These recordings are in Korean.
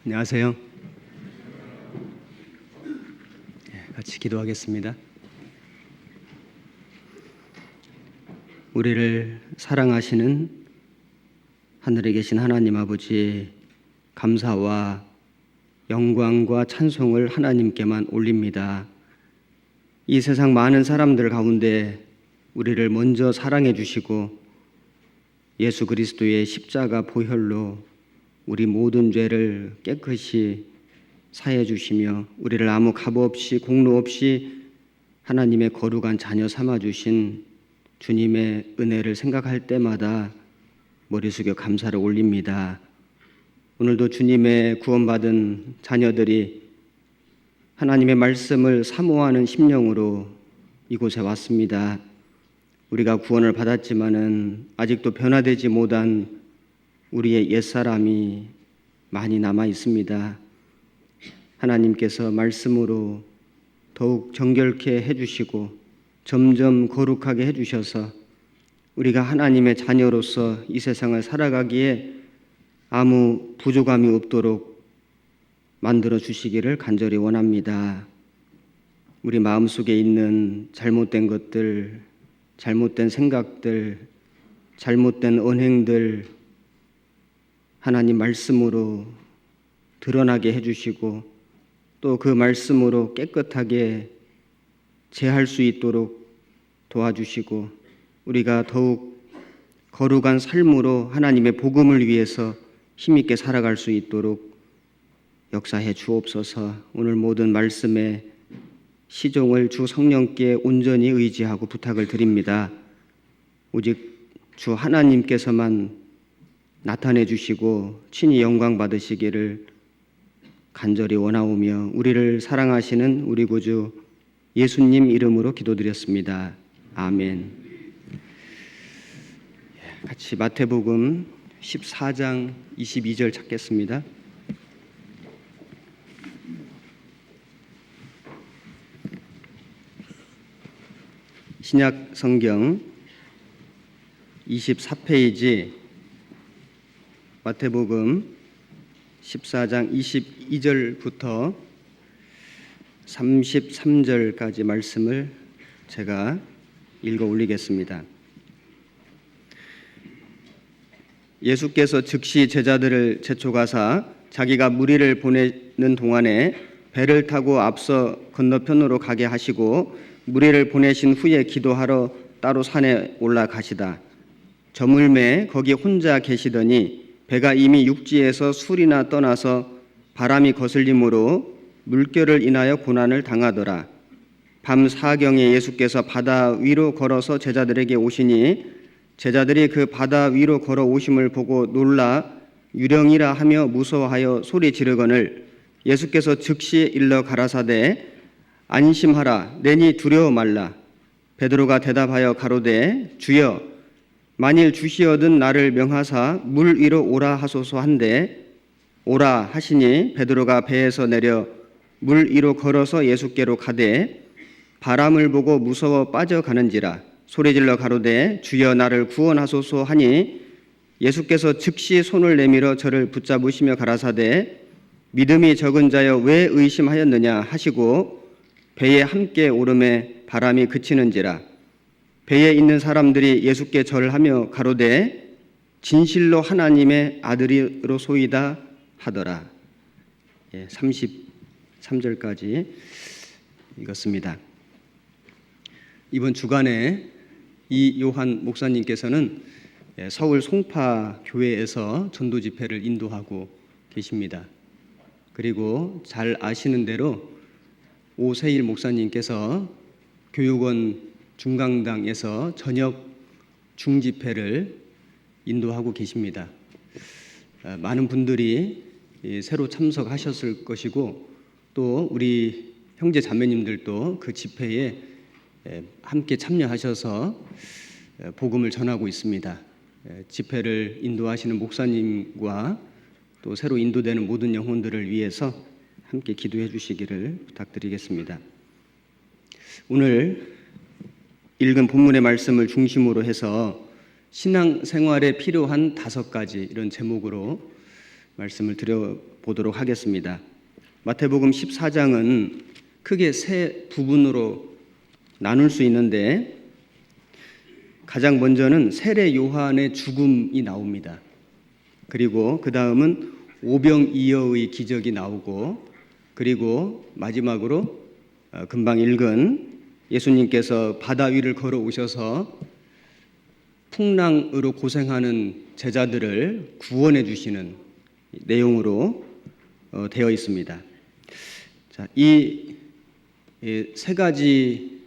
안녕하세요. 같이 기도하겠습니다. 우리를 사랑하시는 하늘에 계신 하나님 아버지, 감사와 영광과 찬송을 하나님께만 올립니다. 이 세상 많은 사람들 가운데 우리를 먼저 사랑해 주시고 예수 그리스도의 십자가 보혈로 우리 모든 죄를 깨끗이 사해 주시며 우리를 아무 값 없이 공로 없이 하나님의 거룩한 자녀 삼아 주신 주님의 은혜를 생각할 때마다 머리 숙여 감사를 올립니다. 오늘도 주님의 구원받은 자녀들이 하나님의 말씀을 사모하는 심령으로 이곳에 왔습니다. 우리가 구원을 받았지만은 아직도 변화되지 못한 우리의 옛사람이 많이 남아 있습니다. 하나님께서 말씀으로 더욱 정결케 해주시고 점점 거룩하게 해주셔서 우리가 하나님의 자녀로서 이 세상을 살아가기에 아무 부족함이 없도록 만들어 주시기를 간절히 원합니다. 우리 마음속에 있는 잘못된 것들, 잘못된 생각들, 잘못된 언행들 하나님 말씀으로 드러나게 해주시고 또 그 말씀으로 깨끗하게 제할 수 있도록 도와주시고 우리가 더욱 거룩한 삶으로 하나님의 복음을 위해서 힘있게 살아갈 수 있도록 역사해 주옵소서. 오늘 모든 말씀의 시종을 주 성령께 온전히 의지하고 부탁을 드립니다. 오직 주 하나님께서만 나타내 주시고 친히 영광 받으시기를 간절히 원하오며 우리를 사랑하시는 우리 구주 예수님 이름으로 기도드렸습니다. 아멘. 같이 마태복음 14장 22절 찾겠습니다. 신약 성경 24페이지 마태복음 14장 22절부터 33절까지 말씀을 제가 읽어 올리겠습니다. 예수께서 즉시 제자들을 재촉하사 자기가 무리를 보내는 동안에 배를 타고 앞서 건너편으로 가게 하시고 무리를 보내신 후에 기도하러 따로 산에 올라가시다. 저물매 거기 혼자 계시더니 배가 이미 육지에서 술이나 떠나서 바람이 거슬림으로 물결을 인하여 고난을 당하더라. 밤 사경에 예수께서 바다 위로 걸어서 제자들에게 오시니 제자들이 그 바다 위로 걸어 오심을 보고 놀라 유령이라 하며 무서워하여 소리 지르거늘 예수께서 즉시 일러 가라사대 안심하라 내니 두려워 말라. 베드로가 대답하여 가로되 주여 만일 주시어든 나를 명하사 물 위로 오라 하소서 한데 오라 하시니 베드로가 배에서 내려 물 위로 걸어서 예수께로 가되 바람을 보고 무서워 빠져가는지라 소리질러 가로되 주여 나를 구원하소서 하니 예수께서 즉시 손을 내밀어 저를 붙잡으시며 가라사대 믿음이 적은 자여 왜 의심하였느냐 하시고 배에 함께 오름에 바람이 그치는지라 배에 있는 사람들이 예수께 절하며 가로되 진실로 하나님의 아들이로소이다 하더라. 33절까지 읽었습니다. 이번 주간에 이 요한 목사님께서는 서울 송파 교회에서 전도 집회를 인도하고 계십니다. 그리고 잘 아시는 대로 오세일 목사님께서 교육원 중강당에서 저녁 중집회를 인도하고 계십니다. 많은 분들이 새로 참석하셨을 것이고 또 우리 형제 자매님들도 그 집회에 함께 참여하셔서 복음을 전하고 있습니다. 집회를 인도하시는 목사님과 또 새로 인도되는 모든 영혼들을 위해서 함께 기도해 주시기를 부탁드리겠습니다. 오늘 읽은 본문의 말씀을 중심으로 해서 신앙생활에 필요한 5가지 이런 제목으로 말씀을 드려보도록 하겠습니다. 마태복음 14장은 크게 세 부분으로 나눌 수 있는데 가장 먼저는 세례 요한의 죽음이 나옵니다. 그리고 그 다음은 오병이어의 기적이 나오고, 그리고 마지막으로 금방 읽은 예수님께서 바다 위를 걸어오셔서 풍랑으로 고생하는 제자들을 구원해 주시는 내용으로 되어 있습니다. 자, 이 세 가지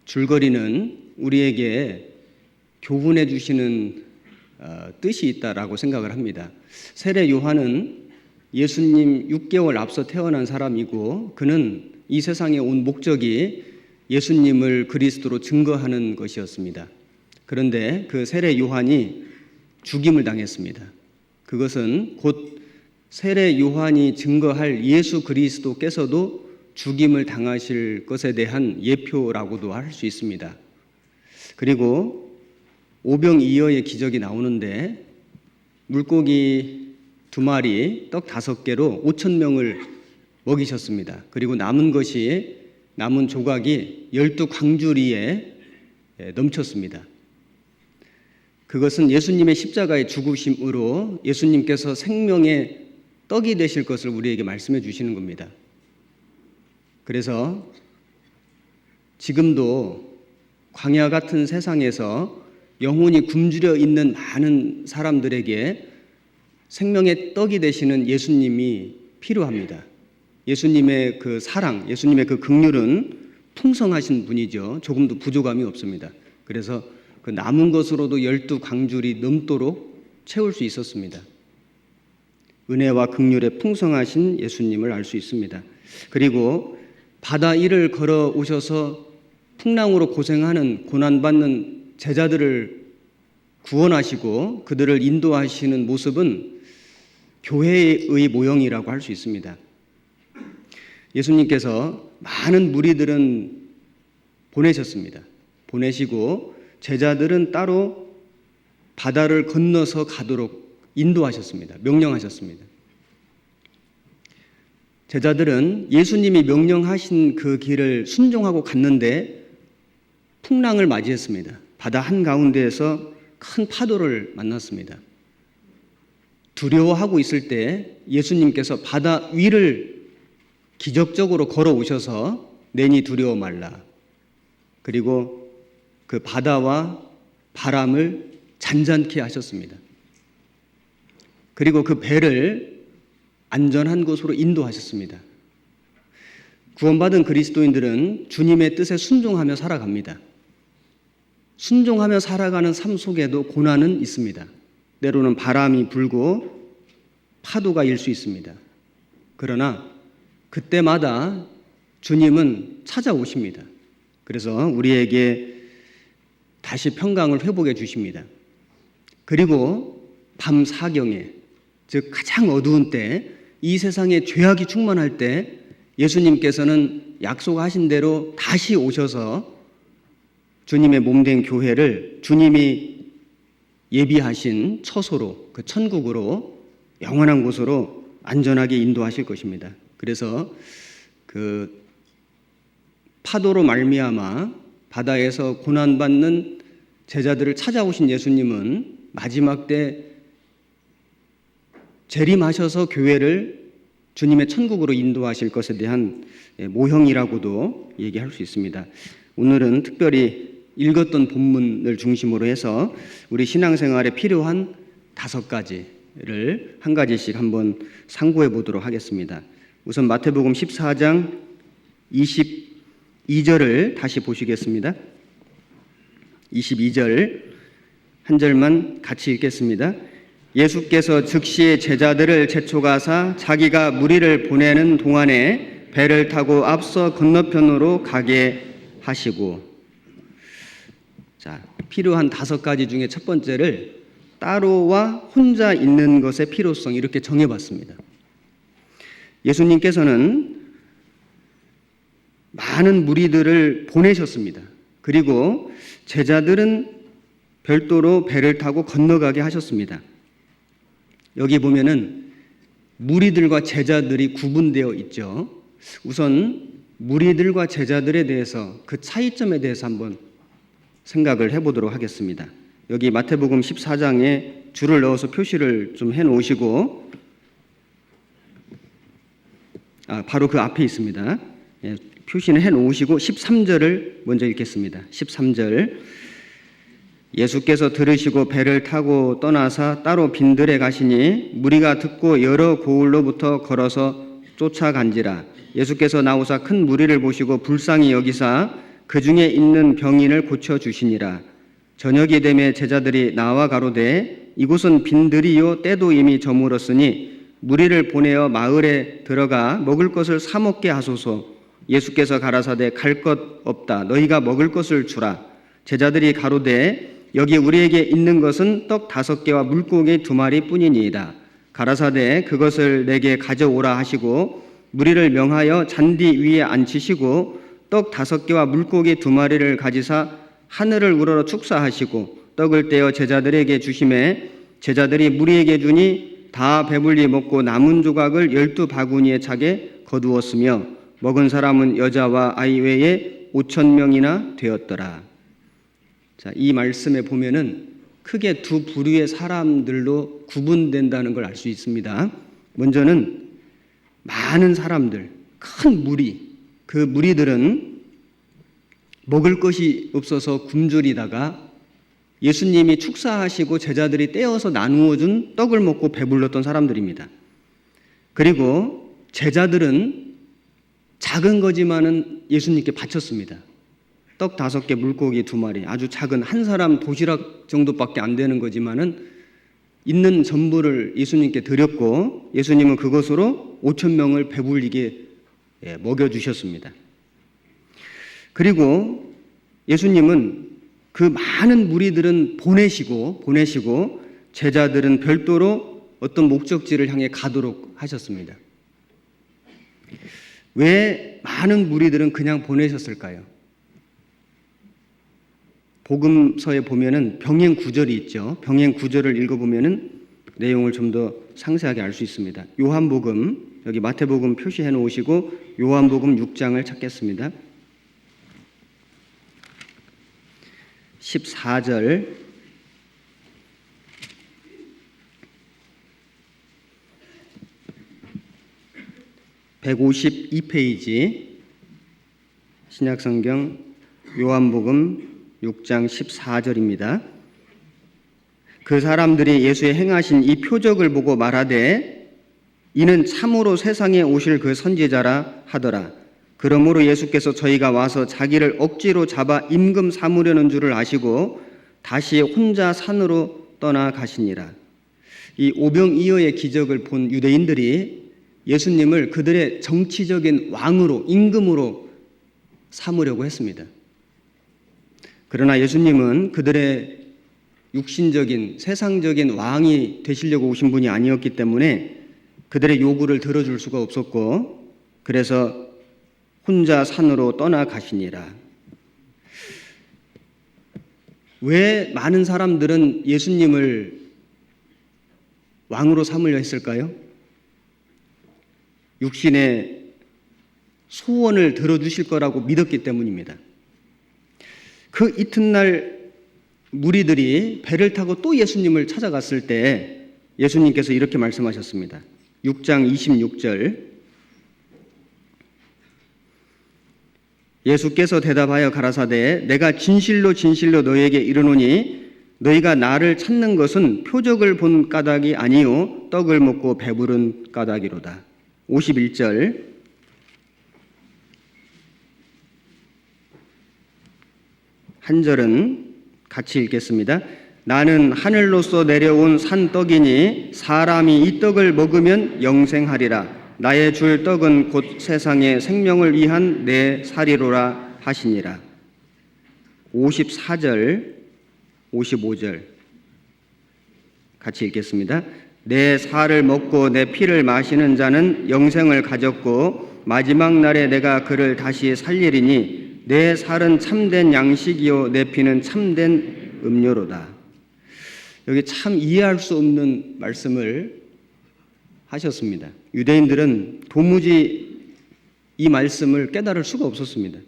줄거리는 우리에게 교훈해 주시는 뜻이 있다라고 생각을 합니다. 세례 요한은 예수님 6개월 앞서 태어난 사람이고, 그는 이 세상에 온 목적이 예수님을 그리스도로 증거하는 것이었습니다. 그런데 그 세례 요한이 죽임을 당했습니다. 그것은 곧 세례 요한이 증거할 예수 그리스도께서도 죽임을 당하실 것에 대한 예표라고도 할 수 있습니다. 그리고 오병이어의 기적이 나오는데 물고기 2마리, 떡 5개로 5,000명을 먹이셨습니다. 그리고 남은 조각이 12광주리에 넘쳤습니다. 그것은 예수님의 십자가의 죽으심으로 예수님께서 생명의 떡이 되실 것을 우리에게 말씀해 주시는 겁니다. 그래서 지금도 광야 같은 세상에서 영혼이 굶주려 있는 많은 사람들에게 생명의 떡이 되시는 예수님이 필요합니다. 예수님의 그 사랑, 예수님의 그 긍휼은 풍성하신 분이죠. 조금도 부족함이 없습니다. 그래서 그 남은 것으로도 12광줄이 넘도록 채울 수 있었습니다. 은혜와 긍휼에 풍성하신 예수님을 알 수 있습니다. 그리고 바다 위를 걸어오셔서 풍랑으로 고생하는 고난받는 제자들을 구원하시고 그들을 인도하시는 모습은 교회의 모형이라고 할 수 있습니다. 예수님께서 많은 무리들은 보내셨습니다. 보내시고 제자들은 따로 바다를 건너서 가도록 인도하셨습니다. 명령하셨습니다. 제자들은 예수님이 명령하신 그 길을 순종하고 갔는데 풍랑을 맞이했습니다. 바다 한가운데에서 큰 파도를 만났습니다. 두려워하고 있을 때 예수님께서 바다 위를 기적적으로 걸어오셔서 내니 두려워 말라. 그리고 그 바다와 바람을 잔잔케 하셨습니다. 그리고 그 배를 안전한 곳으로 인도하셨습니다. 구원받은 그리스도인들은 주님의 뜻에 순종하며 살아갑니다. 순종하며 살아가는 삶 속에도 고난은 있습니다. 때로는 바람이 불고 파도가 일 수 있습니다. 그러나 그때마다 주님은 찾아오십니다. 그래서 우리에게 다시 평강을 회복해 주십니다. 그리고 밤 사경에, 즉 가장 어두운 때, 이 세상에 죄악이 충만할 때 예수님께서는 약속하신 대로 다시 오셔서 주님의 몸된 교회를 주님이 예비하신 처소로, 그 천국으로, 영원한 곳으로 안전하게 인도하실 것입니다. 그래서 그 파도로 말미암아 바다에서 고난받는 제자들을 찾아오신 예수님은 마지막 때 재림하셔서 교회를 주님의 천국으로 인도하실 것에 대한 모형이라고도 얘기할 수 있습니다. 오늘은 특별히 읽었던 본문을 중심으로 해서 우리 신앙생활에 필요한 5가지를 한 가지씩 한번 상고해 보도록 하겠습니다. 우선 마태복음 14장 22절을 다시 보시겠습니다. 22절 한 절만 같이 읽겠습니다. 예수께서 즉시 제자들을 제초가사 자기가 무리를 보내는 동안에 배를 타고 앞서 건너편으로 가게 하시고. 자, 필요한 5가지 중에 첫 번째를 따로와 혼자 있는 것의 필요성, 이렇게 정해봤습니다. 예수님께서는 많은 무리들을 보내셨습니다. 그리고 제자들은 별도로 배를 타고 건너가게 하셨습니다. 여기 보면은 무리들과 제자들이 구분되어 있죠. 우선 무리들과 제자들에 대해서 그 차이점에 대해서 한번 생각을 해보도록 하겠습니다. 여기 마태복음 14장에 줄을 넣어서 표시를 좀 해놓으시고, 바로 그 앞에 있습니다. 표시는 해놓으시고 13절을 먼저 읽겠습니다. 13절. 예수께서 들으시고 배를 타고 떠나사 따로 빈들에 가시니 무리가 듣고 여러 고을로부터 걸어서 쫓아간지라. 예수께서 나오사 큰 무리를 보시고 불쌍히 여기사 그 중에 있는 병인을 고쳐주시니라. 저녁이 되매 제자들이 나와 가로되 이곳은 빈들이요 때도 이미 저물었으니 무리를 보내어 마을에 들어가 먹을 것을 사 먹게 하소서. 예수께서 가라사대 갈 것 없다. 너희가 먹을 것을 주라. 제자들이 가로되 여기 우리에게 있는 것은 떡 5개와 물고기 2마리 뿐이니이다. 가라사대 그것을 내게 가져오라 하시고 무리를 명하여 잔디 위에 앉히시고 떡 5개와 물고기 2마리를 가지사 하늘을 우러러 축사하시고 떡을 떼어 제자들에게 주시매 제자들이 무리에게 주니 다 배불리 먹고 남은 조각을 12바구니에 차게 거두었으며 먹은 사람은 여자와 아이 외에 5,000명이나 되었더라. 자, 이 말씀에 보면은 크게 두 부류의 사람들로 구분된다는 걸 알 수 있습니다. 먼저는 많은 사람들, 큰 무리, 그 무리들은 먹을 것이 없어서 굶주리다가 예수님이 축사하시고 제자들이 떼어서 나누어 준 떡을 먹고 배불렀던 사람들입니다. 그리고 제자들은 작은 거지만은 예수님께 바쳤습니다. 떡 5개, 물고기 2마리, 아주 작은 한 사람 도시락 정도밖에 안 되는 거지만은 있는 전부를 예수님께 드렸고 예수님은 그것으로 5,000명을 배불리게 먹여주셨습니다. 그리고 예수님은 그 많은 무리들은 보내시고 제자들은 별도로 어떤 목적지를 향해 가도록 하셨습니다. 왜 많은 무리들은 그냥 보내셨을까요? 복음서에 보면은 병행 구절이 있죠. 병행 구절을 읽어보면은 내용을 좀 더 상세하게 알 수 있습니다. 요한복음, 여기 마태복음 표시해 놓으시고 요한복음 6장을 찾겠습니다. 14절. (152페이지) 신약성경 요한복음 6장 14절입니다. 그 사람들이 예수의 행하신 이 표적을 보고 말하되 이는 참으로 세상에 오실 그 선지자라 하더라. 그러므로 예수께서 저희가 와서 자기를 억지로 잡아 임금 삼으려는 줄을 아시고 다시 혼자 산으로 떠나가시니라. 이 오병이어의 기적을 본 유대인들이 예수님을 그들의 정치적인 왕으로, 임금으로 삼으려고 했습니다. 그러나 예수님은 그들의 육신적인 세상적인 왕이 되시려고 오신 분이 아니었기 때문에 그들의 요구를 들어줄 수가 없었고 그래서 혼자 산으로 떠나가시니라. 왜 많은 사람들은 예수님을 왕으로 삼으려 했을까요? 육신의 소원을 들어주실 거라고 믿었기 때문입니다. 그 이튿날 무리들이 배를 타고 또 예수님을 찾아갔을 때 예수님께서 이렇게 말씀하셨습니다. 6장 26절. 예수께서 대답하여 가라사대 내가 진실로 진실로 너희에게 이르노니 너희가 나를 찾는 것은 표적을 본 까닭이 아니요 떡을 먹고 배부른 까닭이로다. 51절. 한 절은 같이 읽겠습니다. 나는 하늘로서 내려온 산떡이니 사람이 이 떡을 먹으면 영생하리라. 나의 줄 떡은 곧 세상의 생명을 위한 내 살이로라 하시니라. 54절, 55절 같이 읽겠습니다. 내 살을 먹고 내 피를 마시는 자는 영생을 가졌고 마지막 날에 내가 그를 다시 살리리니 내 살은 참된 양식이요 내 피는 참된 음료로다. 여기 참 이해할 수 없는 말씀을 하셨습니다. 유대인들은 도무지 이 말씀을 깨달을 수가 없었습니다.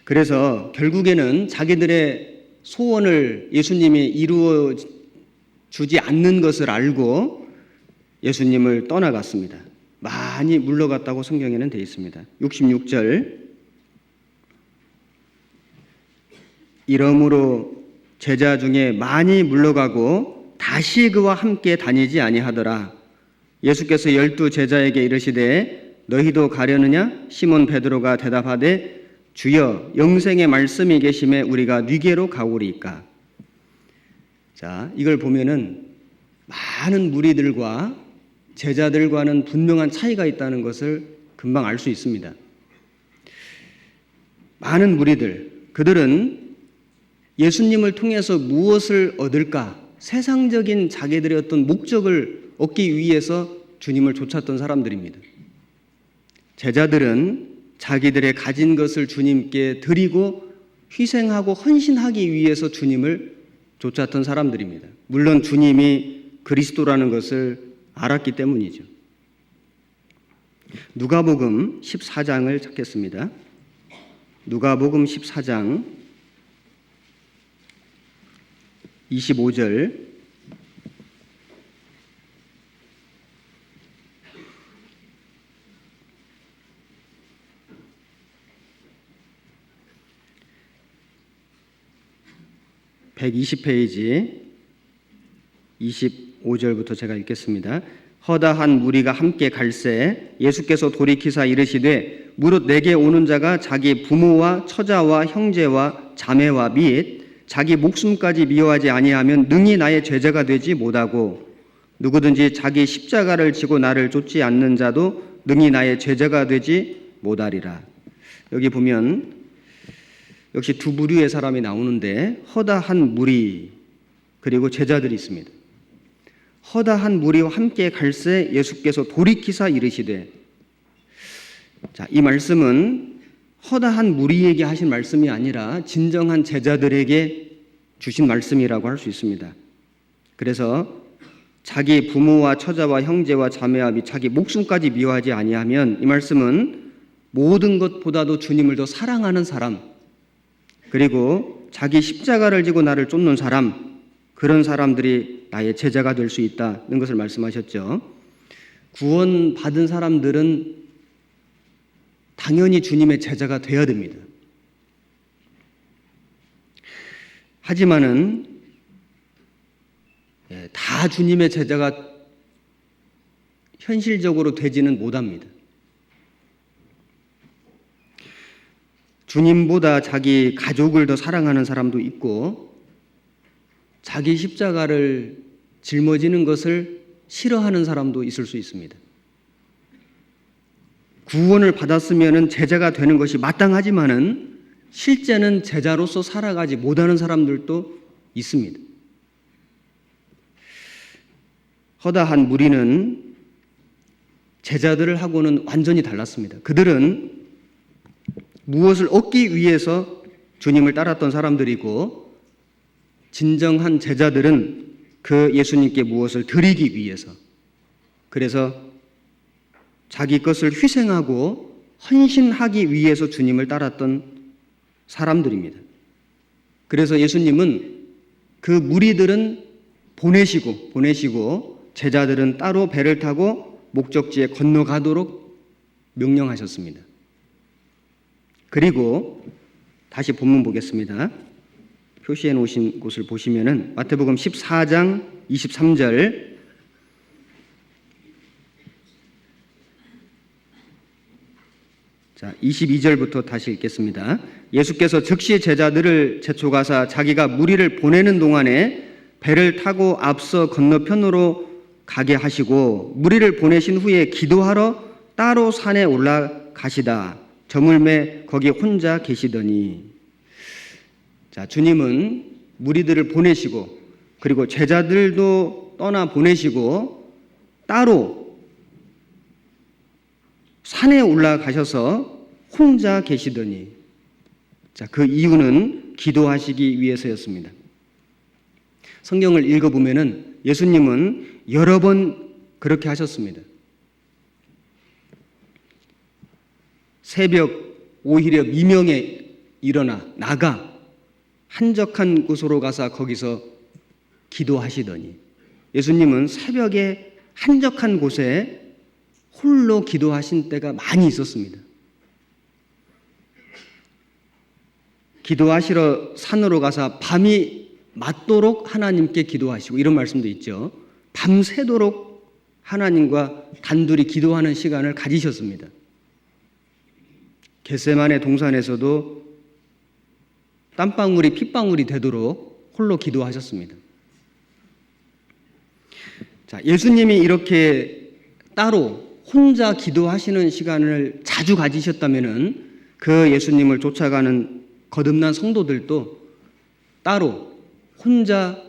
그래서 결국에는 자기들의 소원을 예수님이 이루어 주지 않는 것을 알고 예수님을 떠나갔습니다. 많이 물러갔다고 성경에는 되어 있습니다. 66절 이러므로 제자 중에 많이 물러가고 다시 그와 함께 다니지 아니하더라. 예수께서 12 제자에게 이르시되 너희도 가려느냐? 시몬 베드로가 대답하되 주여 영생의 말씀이 계심에 우리가 네게로 가오리이까. 자, 이걸 보면은 많은 무리들과 제자들과는 분명한 차이가 있다는 것을 금방 알 수 있습니다. 많은 무리들, 그들은 예수님을 통해서 무엇을 얻을까? 세상적인 자기들의 어떤 목적을 얻기 위해서 주님을 쫓았던 사람들입니다. 제자들은 자기들의 가진 것을 주님께 드리고 희생하고 헌신하기 위해서 주님을 쫓았던 사람들입니다. 물론 주님이 그리스도라는 것을 알았기 때문이죠. 누가복음 14장을 찾겠습니다. 누가복음 14장 25절 (120페이지) 25절부터 제가 읽겠습니다. 허다한 무리가 함께 갈새 예수께서 돌이키사 이르시되 무릇 내게 오는 자가 자기 부모와 처자와 형제와 자매와 및 자기 목숨까지 미워하지 아니하면 능히 나의 제자가 되지 못하고 누구든지 자기 십자가를 지고 나를 쫓지 않는 자도 능히 나의 제자가 되지 못하리라. 여기 보면 역시 두 부류의 사람이 나오는데 허다한 무리 그리고 제자들이 있습니다. 허다한 무리와 함께 갈새 예수께서 돌이키사 이르시되, 자, 이 말씀은 허다한 무리에게 하신 말씀이 아니라 진정한 제자들에게 주신 말씀이라고 할 수 있습니다. 그래서 자기 부모와 처자와 형제와 자매와 및 자기 목숨까지 미워하지 아니하면, 이 말씀은 모든 것보다도 주님을 더 사랑하는 사람, 그리고 자기 십자가를 지고 나를 쫓는 사람, 그런 사람들이 나의 제자가 될 수 있다는 것을 말씀하셨죠. 구원받은 사람들은 당연히 주님의 제자가 되어야 됩니다. 하지만은 다 주님의 제자가 현실적으로 되지는 못합니다. 주님보다 자기 가족을 더 사랑하는 사람도 있고 자기 십자가를 짊어지는 것을 싫어하는 사람도 있을 수 있습니다. 구원을 받았으면 제자가 되는 것이 마땅하지만은 실제는 제자로서 살아가지 못하는 사람들도 있습니다. 허다한 무리는 제자들을 하고는 완전히 달랐습니다. 그들은 무엇을 얻기 위해서 주님을 따랐던 사람들이고, 진정한 제자들은 그 예수님께 무엇을 드리기 위해서, 그래서 자기 것을 희생하고 헌신하기 위해서 주님을 따랐던 사람들입니다. 그래서 예수님은 그 무리들은 보내시고 제자들은 따로 배를 타고 목적지에 건너가도록 명령하셨습니다. 그리고 다시 본문 보겠습니다. 표시해 놓으신 곳을 보시면은 마태복음 14장 23절, 자, 22절부터 다시 읽겠습니다. 예수께서 즉시 제자들을 제초가사 자기가 무리를 보내는 동안에 배를 타고 앞서 건너편으로 가게 하시고 무리를 보내신 후에 기도하러 따로 산에 올라가시다 저물매 거기 혼자 계시더니. 자, 주님은 무리들을 보내시고 그리고 제자들도 떠나 보내시고 따로 산에 올라가셔서 혼자 계시더니, 자, 그 이유는 기도하시기 위해서였습니다. 성경을 읽어보면은 예수님은 여러 번 그렇게 하셨습니다. 새벽 오히려 미명에 일어나 나가 한적한 곳으로 가서 거기서 기도하시더니, 예수님은 새벽에 한적한 곳에 홀로 기도하신 때가 많이 있었습니다. 기도하시러 산으로 가서 밤이 맞도록 하나님께 기도하시고, 이런 말씀도 있죠. 밤새도록 하나님과 단둘이 기도하는 시간을 가지셨습니다. 겟세마네 동산에서도 땀방울이 핏방울이 되도록 홀로 기도하셨습니다. 자, 예수님이 이렇게 따로 혼자 기도하시는 시간을 자주 가지셨다면은 그 예수님을 쫓아가는 거듭난 성도들도 따로 혼자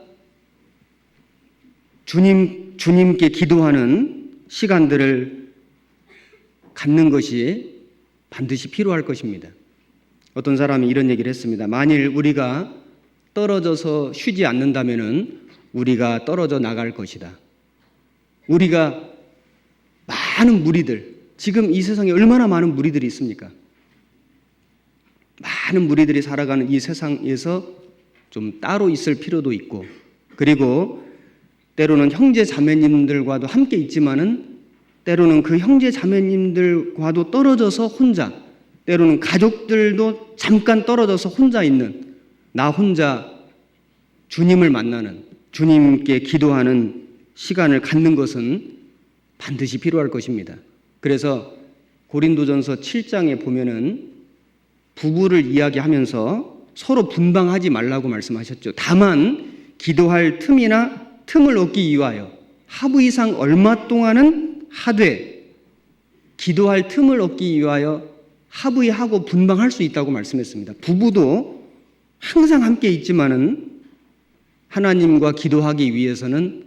주님께 기도하는 시간들을 갖는 것이 반드시 필요할 것입니다. 어떤 사람이 이런 얘기를 했습니다. 만일 우리가 떨어져서 쉬지 않는다면은 우리가 떨어져 나갈 것이다. 우리가 많은 무리들, 지금 이 세상에 얼마나 많은 무리들이 있습니까? 많은 무리들이 살아가는 이 세상에서 좀 따로 있을 필요도 있고, 그리고 때로는 형제 자매님들과도 함께 있지만은 때로는 그 형제 자매님들과도 떨어져서 혼자, 때로는 가족들도 잠깐 떨어져서 혼자 있는, 나 혼자 주님을 만나는, 주님께 기도하는 시간을 갖는 것은 반드시 필요할 것입니다. 그래서 고린도전서 7장에 보면은 부부를 이야기하면서 서로 분방하지 말라고 말씀하셨죠. 다만 기도할 틈을 얻기 위하여 하루 이상 얼마 동안은 하되 기도할 틈을 얻기 위하여 합의하고 분방할 수 있다고 말씀했습니다. 부부도 항상 함께 있지만은 하나님과 기도하기 위해서는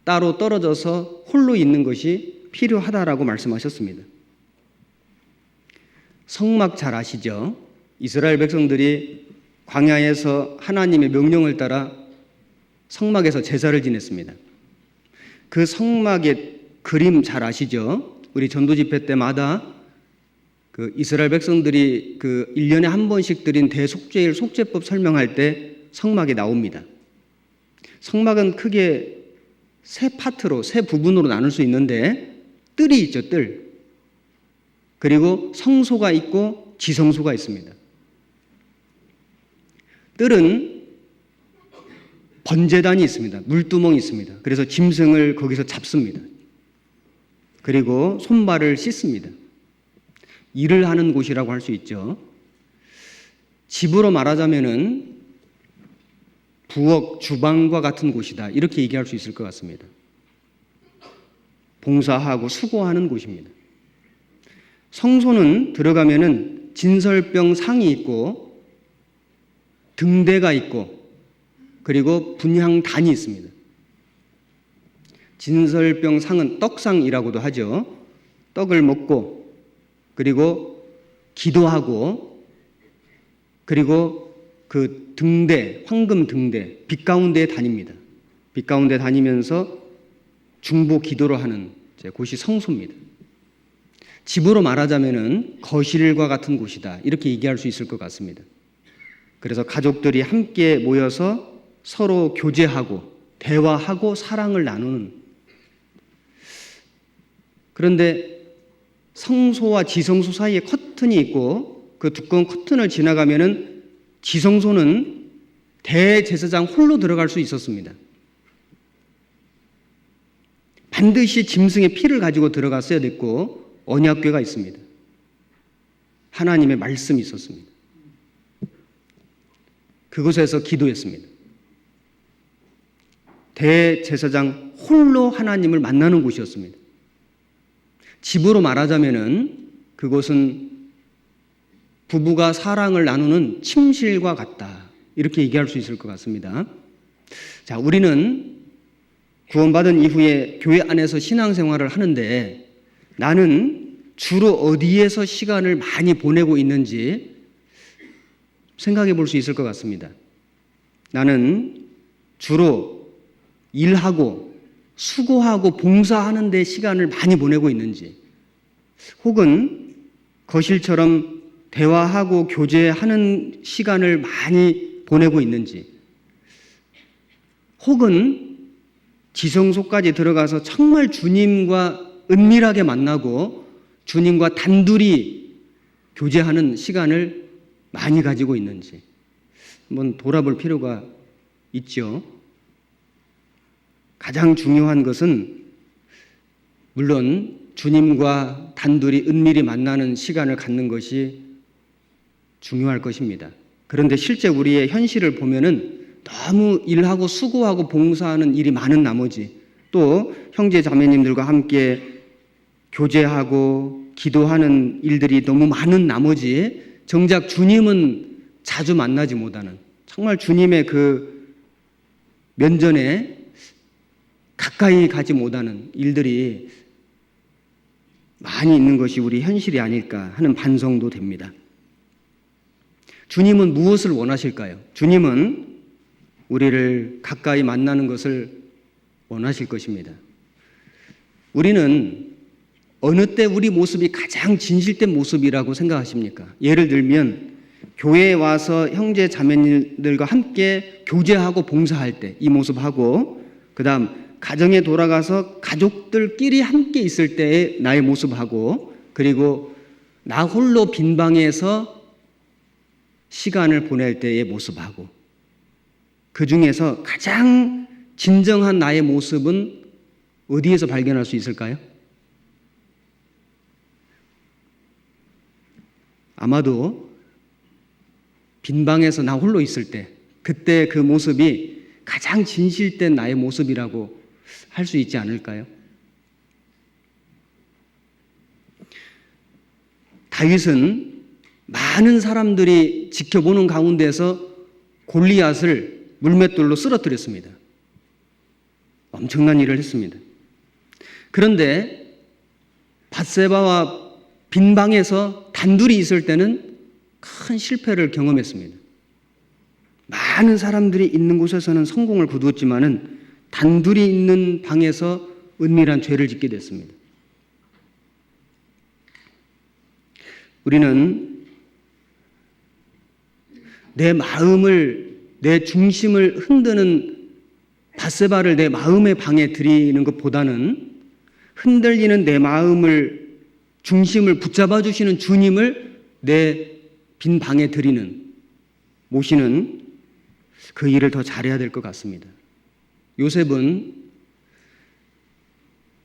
따로 떨어져서 홀로 있는 것이 필요하다라고 말씀하셨습니다. 성막 잘 아시죠? 이스라엘 백성들이 광야에서 하나님의 명령을 따라 성막에서 제사를 지냈습니다. 그 성막의 그림 잘 아시죠? 우리 전도 집회 때마다 그 이스라엘 백성들이 그 1년에 한 번씩 드린 대속죄일 속죄법 설명할 때 성막에 나옵니다. 성막은 크게 세 파트로, 세 부분으로 나눌 수 있는데 뜰이 있죠, 뜰. 그리고 성소가 있고 지성소가 있습니다. 뜰은 번제단이 있습니다. 물두멍이 있습니다. 그래서 짐승을 거기서 잡습니다. 그리고 손발을 씻습니다. 일을 하는 곳이라고 할 수 있죠. 집으로 말하자면은 부엌, 주방과 같은 곳이다. 이렇게 얘기할 수 있을 것 같습니다. 봉사하고 수고하는 곳입니다. 성소는 들어가면은 진설병 상이 있고 등대가 있고 그리고 분향단이 있습니다. 진설병 상은 떡상이라고도 하죠. 떡을 먹고 그리고 기도하고 그리고 그 등대, 황금 등대, 빛 가운데 다닙니다. 빛 가운데 다니면서 중보 기도를 하는 곳이 성소입니다. 집으로 말하자면은 거실과 같은 곳이다. 이렇게 얘기할 수 있을 것 같습니다. 그래서 가족들이 함께 모여서 서로 교제하고 대화하고 사랑을 나누는. 그런데 성소와 지성소 사이에 커튼이 있고 그 두꺼운 커튼을 지나가면은 지성소는 대제사장 홀로 들어갈 수 있었습니다. 반드시 짐승의 피를 가지고 들어갔어야 됐고 언약궤가 있습니다. 하나님의 말씀이 있었습니다. 그곳에서 기도했습니다. 대제사장 홀로 하나님을 만나는 곳이었습니다. 집으로 말하자면은 그곳은 부부가 사랑을 나누는 침실과 같다. 이렇게 얘기할 수 있을 것 같습니다. 자, 우리는 구원받은 이후에 교회 안에서 신앙생활을 하는데 나는 주로 어디에서 시간을 많이 보내고 있는지 생각해 볼 수 있을 것 같습니다. 나는 주로 일하고 수고하고 봉사하는 데 시간을 많이 보내고 있는지, 혹은 거실처럼 대화하고 교제하는 시간을 많이 보내고 있는지, 혹은 지성소까지 들어가서 정말 주님과 은밀하게 만나고 주님과 단둘이 교제하는 시간을 많이 가지고 있는지 한번 돌아볼 필요가 있죠. 가장 중요한 것은 물론 주님과 단둘이 은밀히 만나는 시간을 갖는 것이 중요할 것입니다. 그런데 실제 우리의 현실을 보면은 너무 일하고 수고하고 봉사하는 일이 많은 나머지, 또 형제 자매님들과 함께 교제하고 기도하는 일들이 너무 많은 나머지 정작 주님은 자주 만나지 못하는, 정말 주님의 그 면전에 가까이 가지 못하는 일들이 많이 있는 것이 우리 현실이 아닐까 하는 반성도 됩니다. 주님은 무엇을 원하실까요? 주님은 우리를 가까이 만나는 것을 원하실 것입니다. 우리는 어느 때 우리 모습이 가장 진실된 모습이라고 생각하십니까? 예를 들면 교회에 와서 형제 자매님들과 함께 교제하고 봉사할 때 이 모습하고, 그 다음 가정에 돌아가서 가족들끼리 함께 있을 때의 나의 모습하고, 그리고 나 홀로 빈 방에서 시간을 보낼 때의 모습하고, 그 중에서 가장 진정한 나의 모습은 어디에서 발견할 수 있을까요? 아마도 빈 방에서 나 홀로 있을 때, 그때 그 모습이 가장 진실된 나의 모습이라고 할 수 있지 않을까요? 다윗은 많은 사람들이 지켜보는 가운데서 골리앗을 물맷돌로 쓰러뜨렸습니다. 엄청난 일을 했습니다. 그런데 밧세바와 빈 방에서 단둘이 있을 때는 큰 실패를 경험했습니다. 많은 사람들이 있는 곳에서는 성공을 거두었지만은 단둘이 있는 방에서 은밀한 죄를 짓게 됐습니다. 우리는 내 마음을, 내 중심을 흔드는 밧세바를 내 마음의 방에 들이는 것보다는 흔들리는 내 마음을, 중심을 붙잡아 주시는 주님을 내 빈 방에 모시는 그 일을 더 잘해야 될 것 같습니다. 요셉은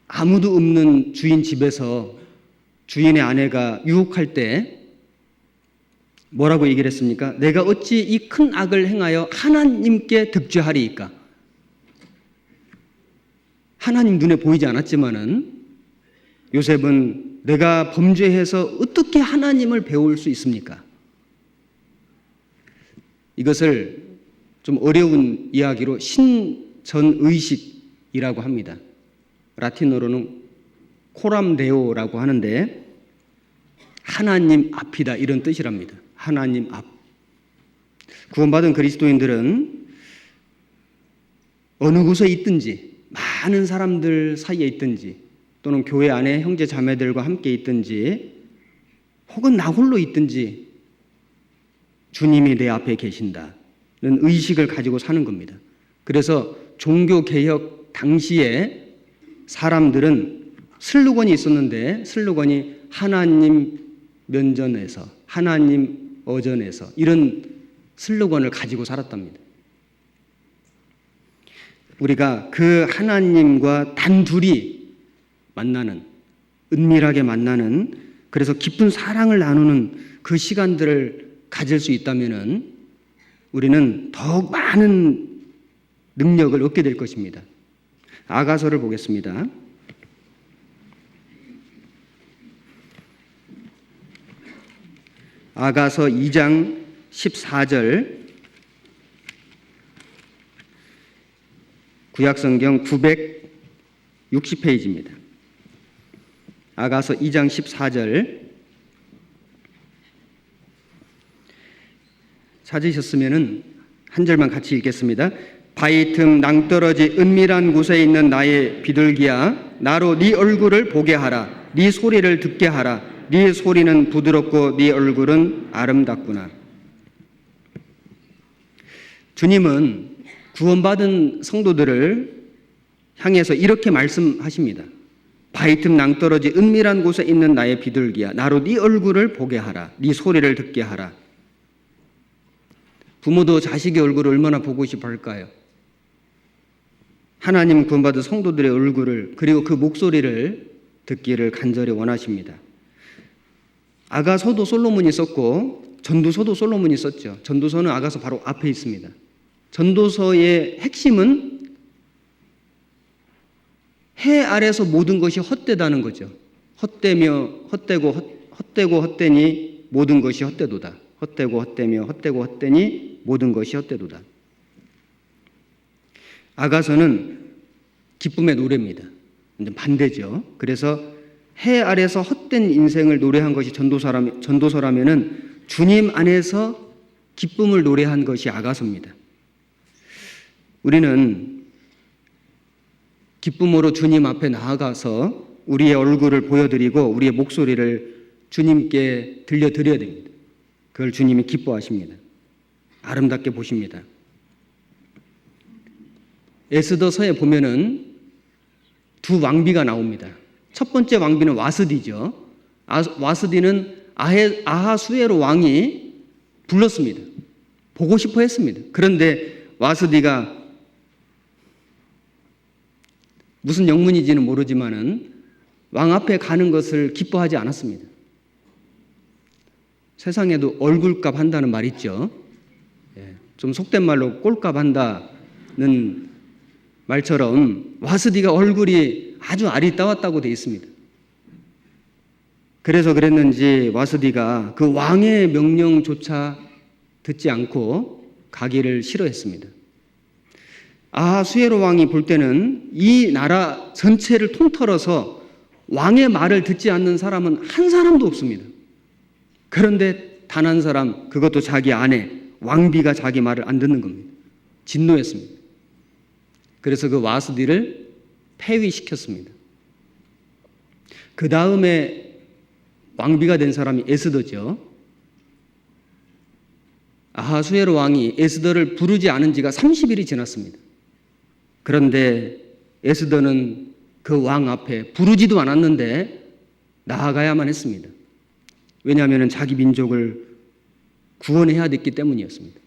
아무도 없는 주인 집에서 주인의 아내가 유혹할 때 뭐라고 얘기를 했습니까? 내가 어찌 이 큰 악을 행하여 하나님께 득죄하리이까? 하나님 눈에 보이지 않았지만은 요셉은 내가 범죄해서 어떻게 하나님을 배울 수 있습니까? 이것을 좀 어려운 이야기로 신전의식이라고 합니다. 라틴어로는 코람데오라고 하는데 하나님 앞이다, 이런 뜻이랍니다. 하나님 앞. 구원받은 그리스도인들은 어느 곳에 있든지, 많은 사람들 사이에 있든지, 또는 교회 안에 형제 자매들과 함께 있든지, 혹은 나 홀로 있든지 주님이 내 앞에 계신다는 의식을 가지고 사는 겁니다. 그래서 종교개혁 당시에 사람들은 슬로건이 있었는데, 슬로건이 하나님 면전에서, 하나님 어전에서, 이런 슬로건을 가지고 살았답니다. 우리가 그 하나님과 단둘이 만나는, 은밀하게 만나는, 그래서 깊은 사랑을 나누는 그 시간들을 가질 수 있다면은 우리는 더욱 많은 능력을 얻게 될 것입니다. 아가서를 보겠습니다. 아가서 2장 14절, 구약성경 960페이지입니다. 아가서 2장 14절 찾으셨으면은 한 절만 같이 읽겠습니다. 바위 틈 낭떠러지 은밀한 곳에 있는 나의 비둘기야, 나로 네 얼굴을 보게 하라. 네 소리를 듣게 하라. 네 소리는 부드럽고 네 얼굴은 아름답구나. 주님은 구원받은 성도들을 향해서 이렇게 말씀하십니다. 바위 틈 낭떠러지 은밀한 곳에 있는 나의 비둘기야, 나로 네 얼굴을 보게 하라. 네 소리를 듣게 하라. 부모도 자식의 얼굴을 얼마나 보고 싶어 할까요? 하나님 구원받은 성도들의 얼굴을, 그리고 그 목소리를 듣기를 간절히 원하십니다. 아가서도 솔로몬이 썼고 전도서도 솔로몬이 썼죠. 전도서는 아가서 바로 앞에 있습니다. 전도서의 핵심은 해 아래서 모든 것이 헛되다는 거죠. 헛되고 헛되니 모든 것이 헛되도다. 헛되고 헛되며 헛되고 헛되니 모든 것이 헛되도다. 아가서는 기쁨의 노래입니다. 완전 반대죠. 그래서 해 아래서 헛된 인생을 노래한 것이 전도서라면은 주님 안에서 기쁨을 노래한 것이 아가서입니다. 우리는 기쁨으로 주님 앞에 나아가서 우리의 얼굴을 보여드리고 우리의 목소리를 주님께 들려드려야 됩니다. 그걸 주님이 기뻐하십니다. 아름답게 보십니다. 에스더서에 보면은 두 왕비가 나옵니다. 첫 번째 왕비는 와스디죠. 와스디는 아하수에로 왕이 불렀습니다. 보고 싶어 했습니다. 그런데 와스디가 무슨 영문인지는 모르지만은 왕 앞에 가는 것을 기뻐하지 않았습니다. 세상에도 얼굴값 한다는 말 있죠. 좀 속된 말로 꼴값 한다는 말처럼 와스디가 얼굴이 아주 아리따웠다고 되어 있습니다. 그래서 그랬는지 와스디가 그 왕의 명령조차 듣지 않고 가기를 싫어했습니다. 아하수에로 왕이 볼 때는 이 나라 전체를 통틀어서 왕의 말을 듣지 않는 사람은 한 사람도 없습니다. 그런데 단 한 사람, 그것도 자기 아내 왕비가 자기 말을 안 듣는 겁니다. 진노했습니다. 그래서 그 와스디를 폐위시켰습니다. 그 다음에 왕비가 된 사람이 에스더죠. 아하수에로 왕이 에스더를 부르지 않은 지가 30일이 지났습니다. 그런데 에스더는 그 왕 앞에 부르지도 않았는데 나아가야만 했습니다. 왜냐하면 자기 민족을 구원해야 됐기 때문이었습니다.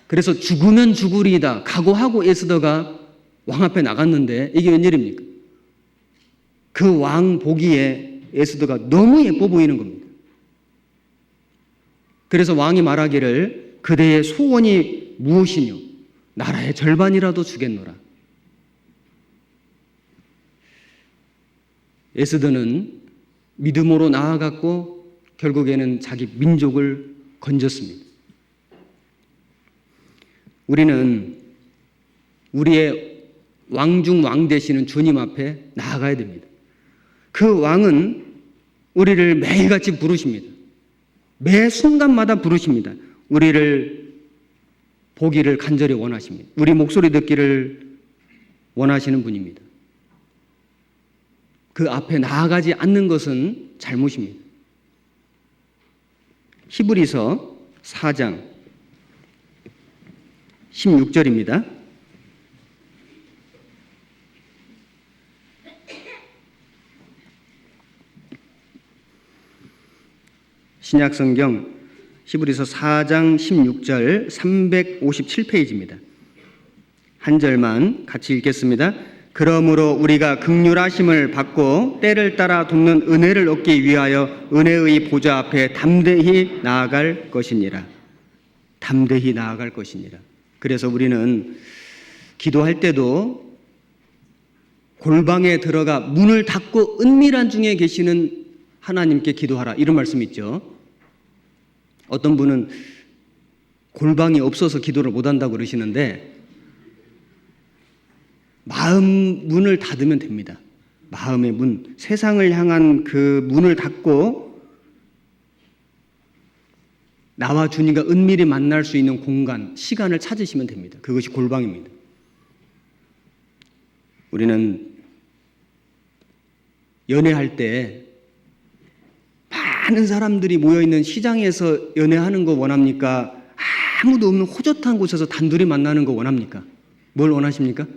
그래서 죽으면 죽으리이다 각오하고 에스더가 왕 앞에 나갔는데 이게 웬일입니까? 그 왕 보기에 에스더가 너무 예뻐 보이는 겁니다. 그래서 왕이 말하기를 그대의 소원이 무엇이뇨? 나라의 절반이라도 주겠노라. 에스더는 믿음으로 나아갔고 결국에는 자기 민족을 건졌습니다. 우리는 우리의 왕 중 왕 되시는 주님 앞에 나아가야 됩니다. 그 왕은 우리를 매일같이 부르십니다. 매 순간마다 부르십니다. 우리를 보기를 간절히 원하십니다. 우리 목소리 듣기를 원하시는 분입니다. 그 앞에 나아가지 않는 것은 잘못입니다. 히브리서 4장 16절입니다. 신약성경 히브리서 4장 16절 357페이지입니다. 한 절만 같이 읽겠습니다. 그러므로 우리가 긍휼하심을 받고 때를 따라 돕는 은혜를 얻기 위하여 은혜의 보좌 앞에 담대히 나아갈 것이니라. 담대히 나아갈 것이니라. 그래서 우리는 기도할 때도 골방에 들어가 문을 닫고 은밀한 중에 계시는 하나님께 기도하라, 이런 말씀 있죠. 어떤 분은 골방이 없어서 기도를 못한다고 그러시는데 마음 문을 닫으면 됩니다. 마음의 문, 세상을 향한 그 문을 닫고 나와 주님과 은밀히 만날 수 있는 공간, 시간을 찾으시면 됩니다. 그것이 골방입니다. 우리는 연애할 때 많은 사람들이 모여있는 시장에서 연애하는 거 원합니까? 아무도 없는 호젓한 곳에서 단둘이 만나는 거 원합니까? 뭘 원하십니까?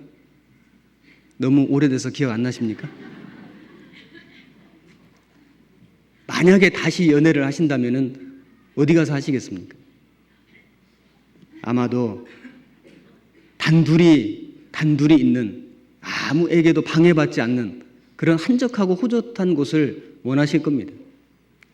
너무 오래돼서 기억 안 나십니까? 만약에 다시 연애를 하신다면은 어디 가서 하시겠습니까? 아마도 단둘이 있는, 아무에게도 방해받지 않는 그런 한적하고 호젓한 곳을 원하실 겁니다.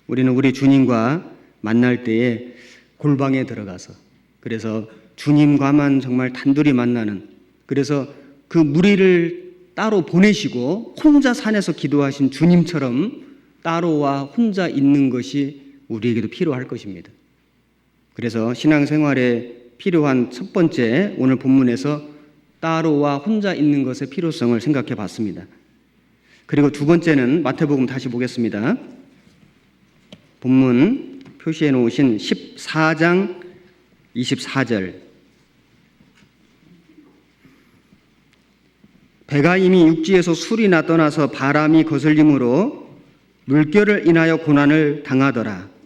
우리는 우리 주님과 만날 때에 골방에 들어가서, 그래서 주님과만 정말 단둘이 만나는, 그래서 그 무리를 따로 보내시고 혼자 산에서 기도하신 주님처럼 따로와 혼자 있는 것이 우리에게도 필요할 것입니다. 그래서 신앙생활에 필요한 첫 번째, 오늘 본문에서 따로와 혼자 있는 것의 필요성을 생각해 봤습니다. 그리고 두 번째는 마태복음 다시 보겠습니다. 본문 표시해 놓으신 14장 24절. 배가 이미 육지에서 술이나 떠나서 바람이 거슬림으로 물결을 인하여 고난을 당하더라.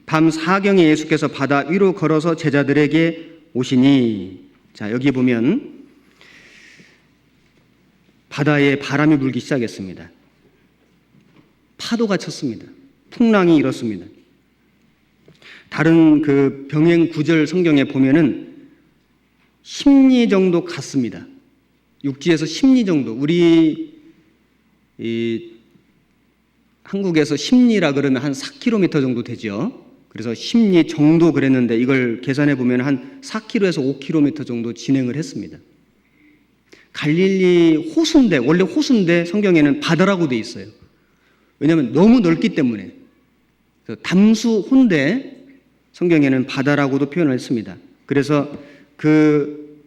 밤 사경에 예수께서 바다 위로 걸어서 제자들에게 오시니, 자, 여기 보면 바다에 바람이 불기 시작했습니다. 파도가 쳤습니다. 풍랑이 일었습니다. 다른 그 병행 구절 성경에 보면은 10리 정도 갔습니다. 육지에서 10리 정도. 우리 한국에서 10리라 그러면 한 4km 정도 되죠. 그래서 10리 정도 그랬는데 이걸 계산해 보면 한 4km에서 5km 정도 진행을 했습니다. 갈릴리 호수인데, 원래 호수인데 성경에는 바다라고 돼 있어요. 왜냐하면 너무 넓기 때문에. 담수 혼데 성경에는 바다라고도 표현을 했습니다. 그래서 그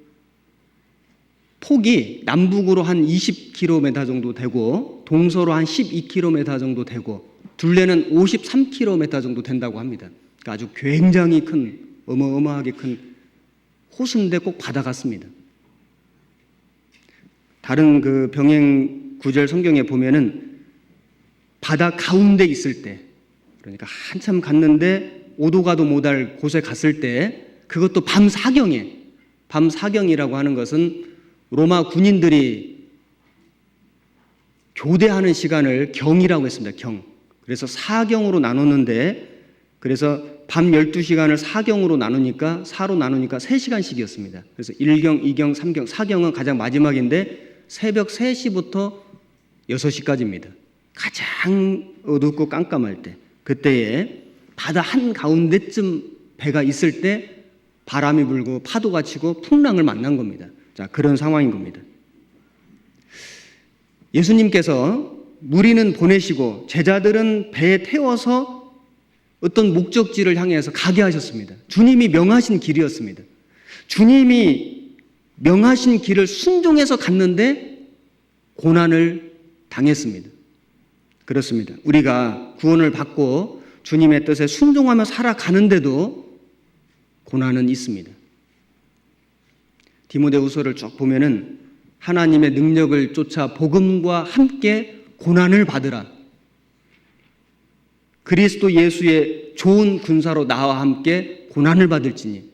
폭이 남북으로 한 20km 정도 되고 동서로 한 12km 정도 되고 둘레는 53km 정도 된다고 합니다. 그러니까 아주 굉장히 큰, 어마어마하게 큰 호수인데 꼭 바다 같습니다. 다른 그 병행 구절 성경에 보면은 바다 가운데 있을 때, 그러니까 한참 갔는데 오도 가도 못할 곳에 갔을 때, 그것도 밤 사경에, 밤 사경이라고 하는 것은 로마 군인들이 교대하는 시간을 경이라고 했습니다. 경. 그래서 사경으로 나눴는데, 그래서 밤 12시간을 사경으로 나누니까, 4로 나누니까 3시간씩이었습니다. 그래서 1경, 2경, 3경, 4경은 가장 마지막인데 새벽 3시부터 6시까지입니다. 가장 어둡고 깜깜할 때, 그때에 바다 한가운데쯤 배가 있을 때 바람이 불고 파도가 치고 풍랑을 만난 겁니다. 자, 그런 상황인 겁니다. 예수님께서 무리는 보내시고 제자들은 배에 태워서 어떤 목적지를 향해서 가게 하셨습니다. 주님이 명하신 길이었습니다. 주님이 명하신 길을 순종해서 갔는데 고난을 당했습니다. 그렇습니다. 우리가 구원을 받고 주님의 뜻에 순종하며 살아가는데도 고난은 있습니다. 디모데후서를 쭉 보면은 하나님의 능력을 쫓아 복음과 함께 고난을 받으라. 그리스도 예수의 좋은 군사로 나와 함께 고난을 받을지니.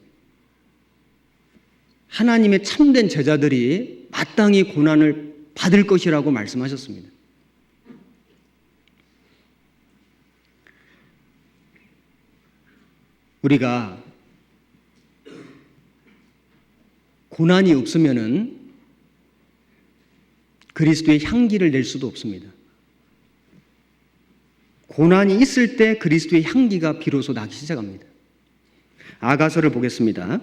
하나님의 참된 제자들이 마땅히 고난을 받을 것이라고 말씀하셨습니다. 우리가 고난이 없으면은 그리스도의 향기를 낼 수도 없습니다. 고난이 있을 때 그리스도의 향기가 비로소 나기 시작합니다. 아가서를 보겠습니다.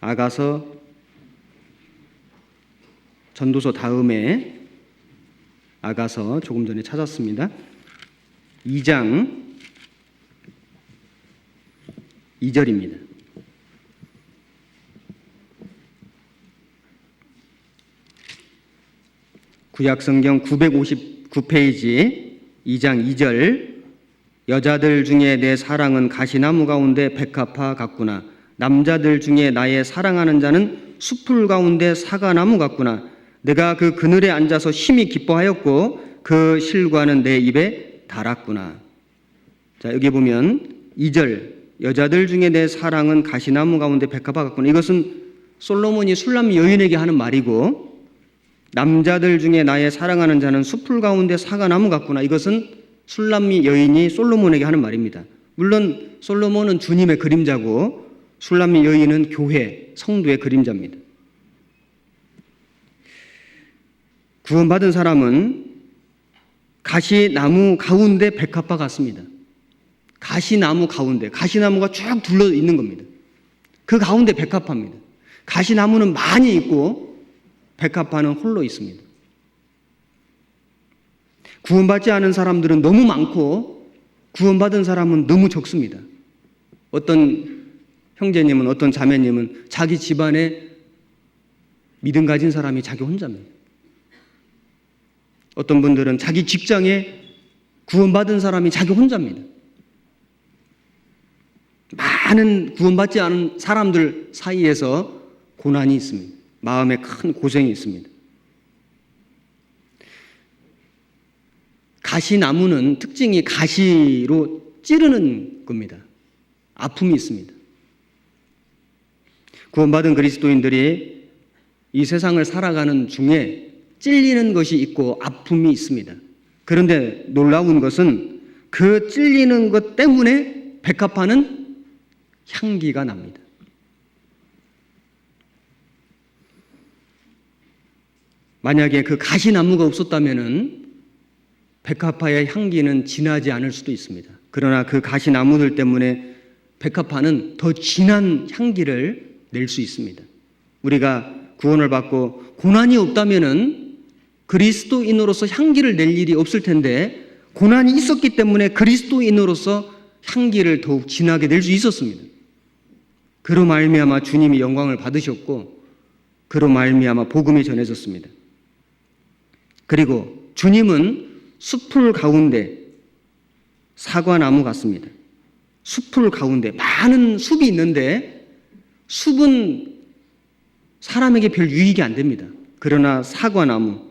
아가서 전도서 다음에 아가서 조금 전에 찾았습니다. 2장 2절입니다. 구약성경 959페이지 2장 2절 여자들 중에 내 사랑은 가시나무 가운데 백합화 같구나. 남자들 중에 나의 사랑하는 자는 숲풀 가운데 사과나무 같구나. 내가 그 그늘에 앉아서 심히 기뻐하였고 그 실과는 내 입에 달았구나. 자, 여기 보면 2절 여자들 중에 내 사랑은 가시나무 가운데 백합화 같구나. 이것은 솔로몬이 술람 여인에게 하는 말이고, 남자들 중에 나의 사랑하는 자는 숲풀 가운데 사과나무 같구나. 이것은 술람미 여인이 솔로몬에게 하는 말입니다. 물론 솔로몬은 주님의 그림자고 술람미 여인은 교회, 성도의 그림자입니다. 구원받은 사람은 가시나무 가운데 백합화 같습니다. 가시나무 가운데, 가시나무가 쭉 둘러 있는 겁니다. 그 가운데 백합화입니다. 가시나무는 많이 있고 백합화는 홀로 있습니다. 구원받지 않은 사람들은 너무 많고 구원받은 사람은 너무 적습니다. 어떤 형제님은, 어떤 자매님은 자기 집안에 믿음 가진 사람이 자기 혼자입니다. 어떤 분들은 자기 직장에 구원받은 사람이 자기 혼자입니다. 많은 구원받지 않은 사람들 사이에서 고난이 있습니다. 마음에 큰 고생이 있습니다. 가시나무는 특징이 가시로 찌르는 겁니다. 아픔이 있습니다. 구원받은 그리스도인들이 이 세상을 살아가는 중에 찔리는 것이 있고 아픔이 있습니다. 그런데 놀라운 것은 그 찔리는 것 때문에 백합화는 향기가 납니다. 만약에 그 가시나무가 없었다면은 백합화의 향기는 진하지 않을 수도 있습니다. 그러나 그 가시나무들 때문에 백합화는 더 진한 향기를 낼 수 있습니다. 우리가 구원을 받고 고난이 없다면은 그리스도인으로서 향기를 낼 일이 없을 텐데, 고난이 있었기 때문에 그리스도인으로서 향기를 더욱 진하게 낼 수 있었습니다. 그로 말미암아 주님이 영광을 받으셨고, 그로 말미암아 복음이 전해졌습니다. 그리고 주님은 숲풀 가운데 사과나무 같습니다. 숲풀 가운데 많은 숲이 있는데 숲은 사람에게 별 유익이 안 됩니다. 그러나 사과나무,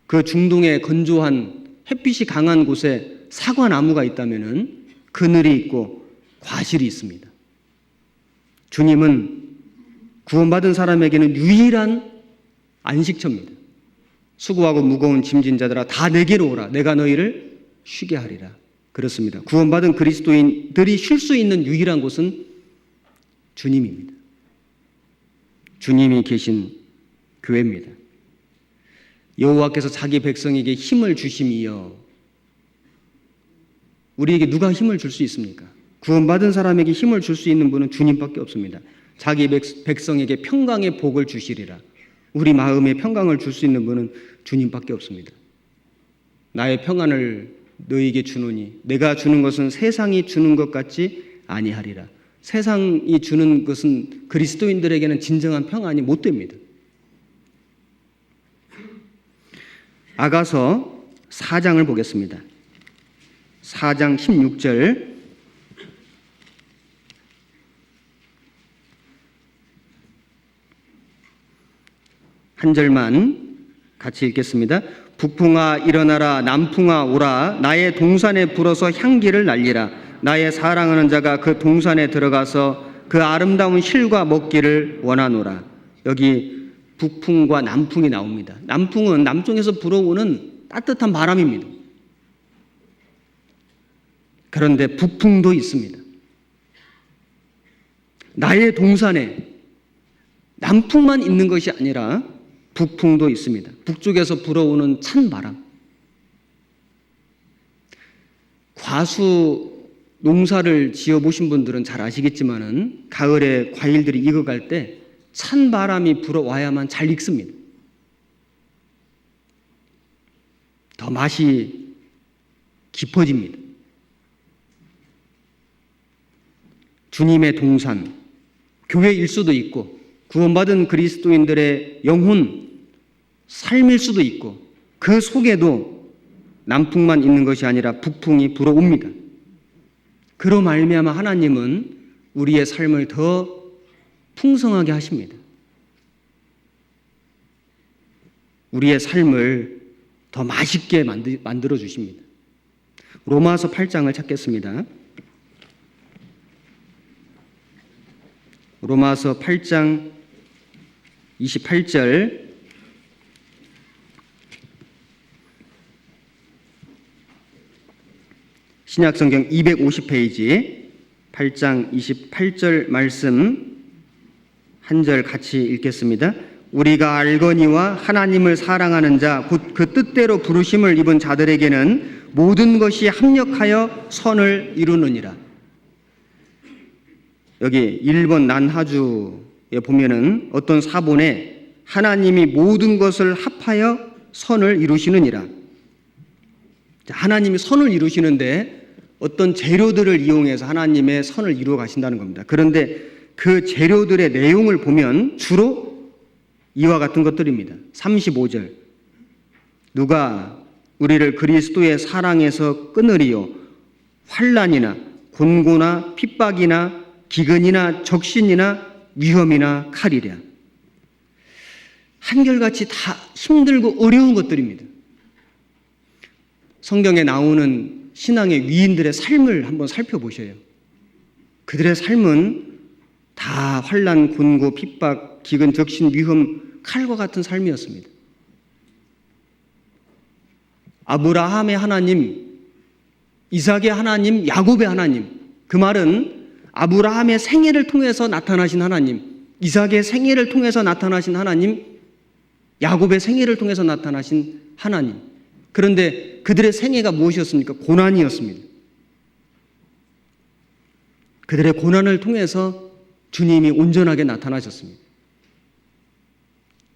그 중동의 건조한 햇빛이 강한 곳에 사과나무가 있다면은 그늘이 있고 과실이 있습니다. 주님은 구원받은 사람에게는 유일한 안식처입니다. 수고하고 무거운 짐진 자들아 다 내게로 오라. 내가 너희를 쉬게 하리라. 그렇습니다. 구원받은 그리스도인들이 쉴 수 있는 유일한 곳은 주님입니다. 주님이 계신 교회입니다. 여호와께서 자기 백성에게 힘을 주심이여. 우리에게 누가 힘을 줄 수 있습니까? 구원받은 사람에게 힘을 줄 수 있는 분은 주님밖에 없습니다. 자기 백성에게 평강의 복을 주시리라. 우리 마음에 평강을 줄 수 있는 분은 주님밖에 없습니다. 나의 평안을 너희에게 주노니 내가 주는 것은 세상이 주는 것 같지 아니하리라. 세상이 주는 것은 그리스도인들에게는 진정한 평안이 못 됩니다. 아가서 4장을 보겠습니다. 4장 16절 한 절만 같이 읽겠습니다. 북풍아 일어나라, 남풍아 오라. 나의 동산에 불어서 향기를 날리라. 나의 사랑하는 자가 그 동산에 들어가서 그 아름다운 실과 먹기를 원하노라. 여기 북풍과 남풍이 나옵니다. 남풍은 남쪽에서 불어오는 따뜻한 바람입니다. 그런데 북풍도 있습니다. 나의 동산에 남풍만 있는 것이 아니라 북풍도 있습니다. 북쪽에서 불어오는 찬 바람. 과수 농사를 지어보신 분들은 잘 아시겠지만은 가을에 과일들이 익어갈 때 찬 바람이 불어와야만 잘 익습니다. 더 맛이 깊어집니다. 주님의 동산, 교회일 수도 있고 구원받은 그리스도인들의 영혼, 삶일 수도 있고 그 속에도 남풍만 있는 것이 아니라 북풍이 불어옵니다. 그로 말미암아 하나님은 우리의 삶을 더 풍성하게 하십니다. 우리의 삶을 더 맛있게 만들어 주십니다. 로마서 8장을 찾겠습니다. 로마서 8장 28절 신약성경 250페이지 8장 28절 말씀 한 절 같이 읽겠습니다. 우리가 알거니와 하나님을 사랑하는 자 곧 그 뜻대로 부르심을 입은 자들에게는 모든 것이 합력하여 선을 이루느니라. 여기 1번 난하주에 보면은 어떤 사본에 하나님이 모든 것을 합하여 선을 이루시느니라. 하나님이 선을 이루시는데 어떤 재료들을 이용해서 하나님의 선을 이루어 가신다는 겁니다. 그런데 그 재료들의 내용을 보면 주로 이와 같은 것들입니다. 35절 누가 우리를 그리스도의 사랑에서 끊으리요 환난이나 곤고나 핍박이나 기근이나 적신이나 위험이나 칼이랴. 한결같이 다 힘들고 어려운 것들입니다. 성경에 나오는 신앙의 위인들의 삶을 한번 살펴보셔요. 그들의 삶은 다 환난, 곤고, 핍박, 기근, 적신, 위험, 칼과 같은 삶이었습니다. 아브라함의 하나님, 이삭의 하나님, 야곱의 하나님. 그 말은 아브라함의 생애를 통해서 나타나신 하나님, 이삭의 생애를 통해서 나타나신 하나님, 야곱의 생애를 통해서 나타나신 하나님. 그런데 그들의 생애가 무엇이었습니까? 고난이었습니다. 그들의 고난을 통해서 주님이 온전하게 나타나셨습니다.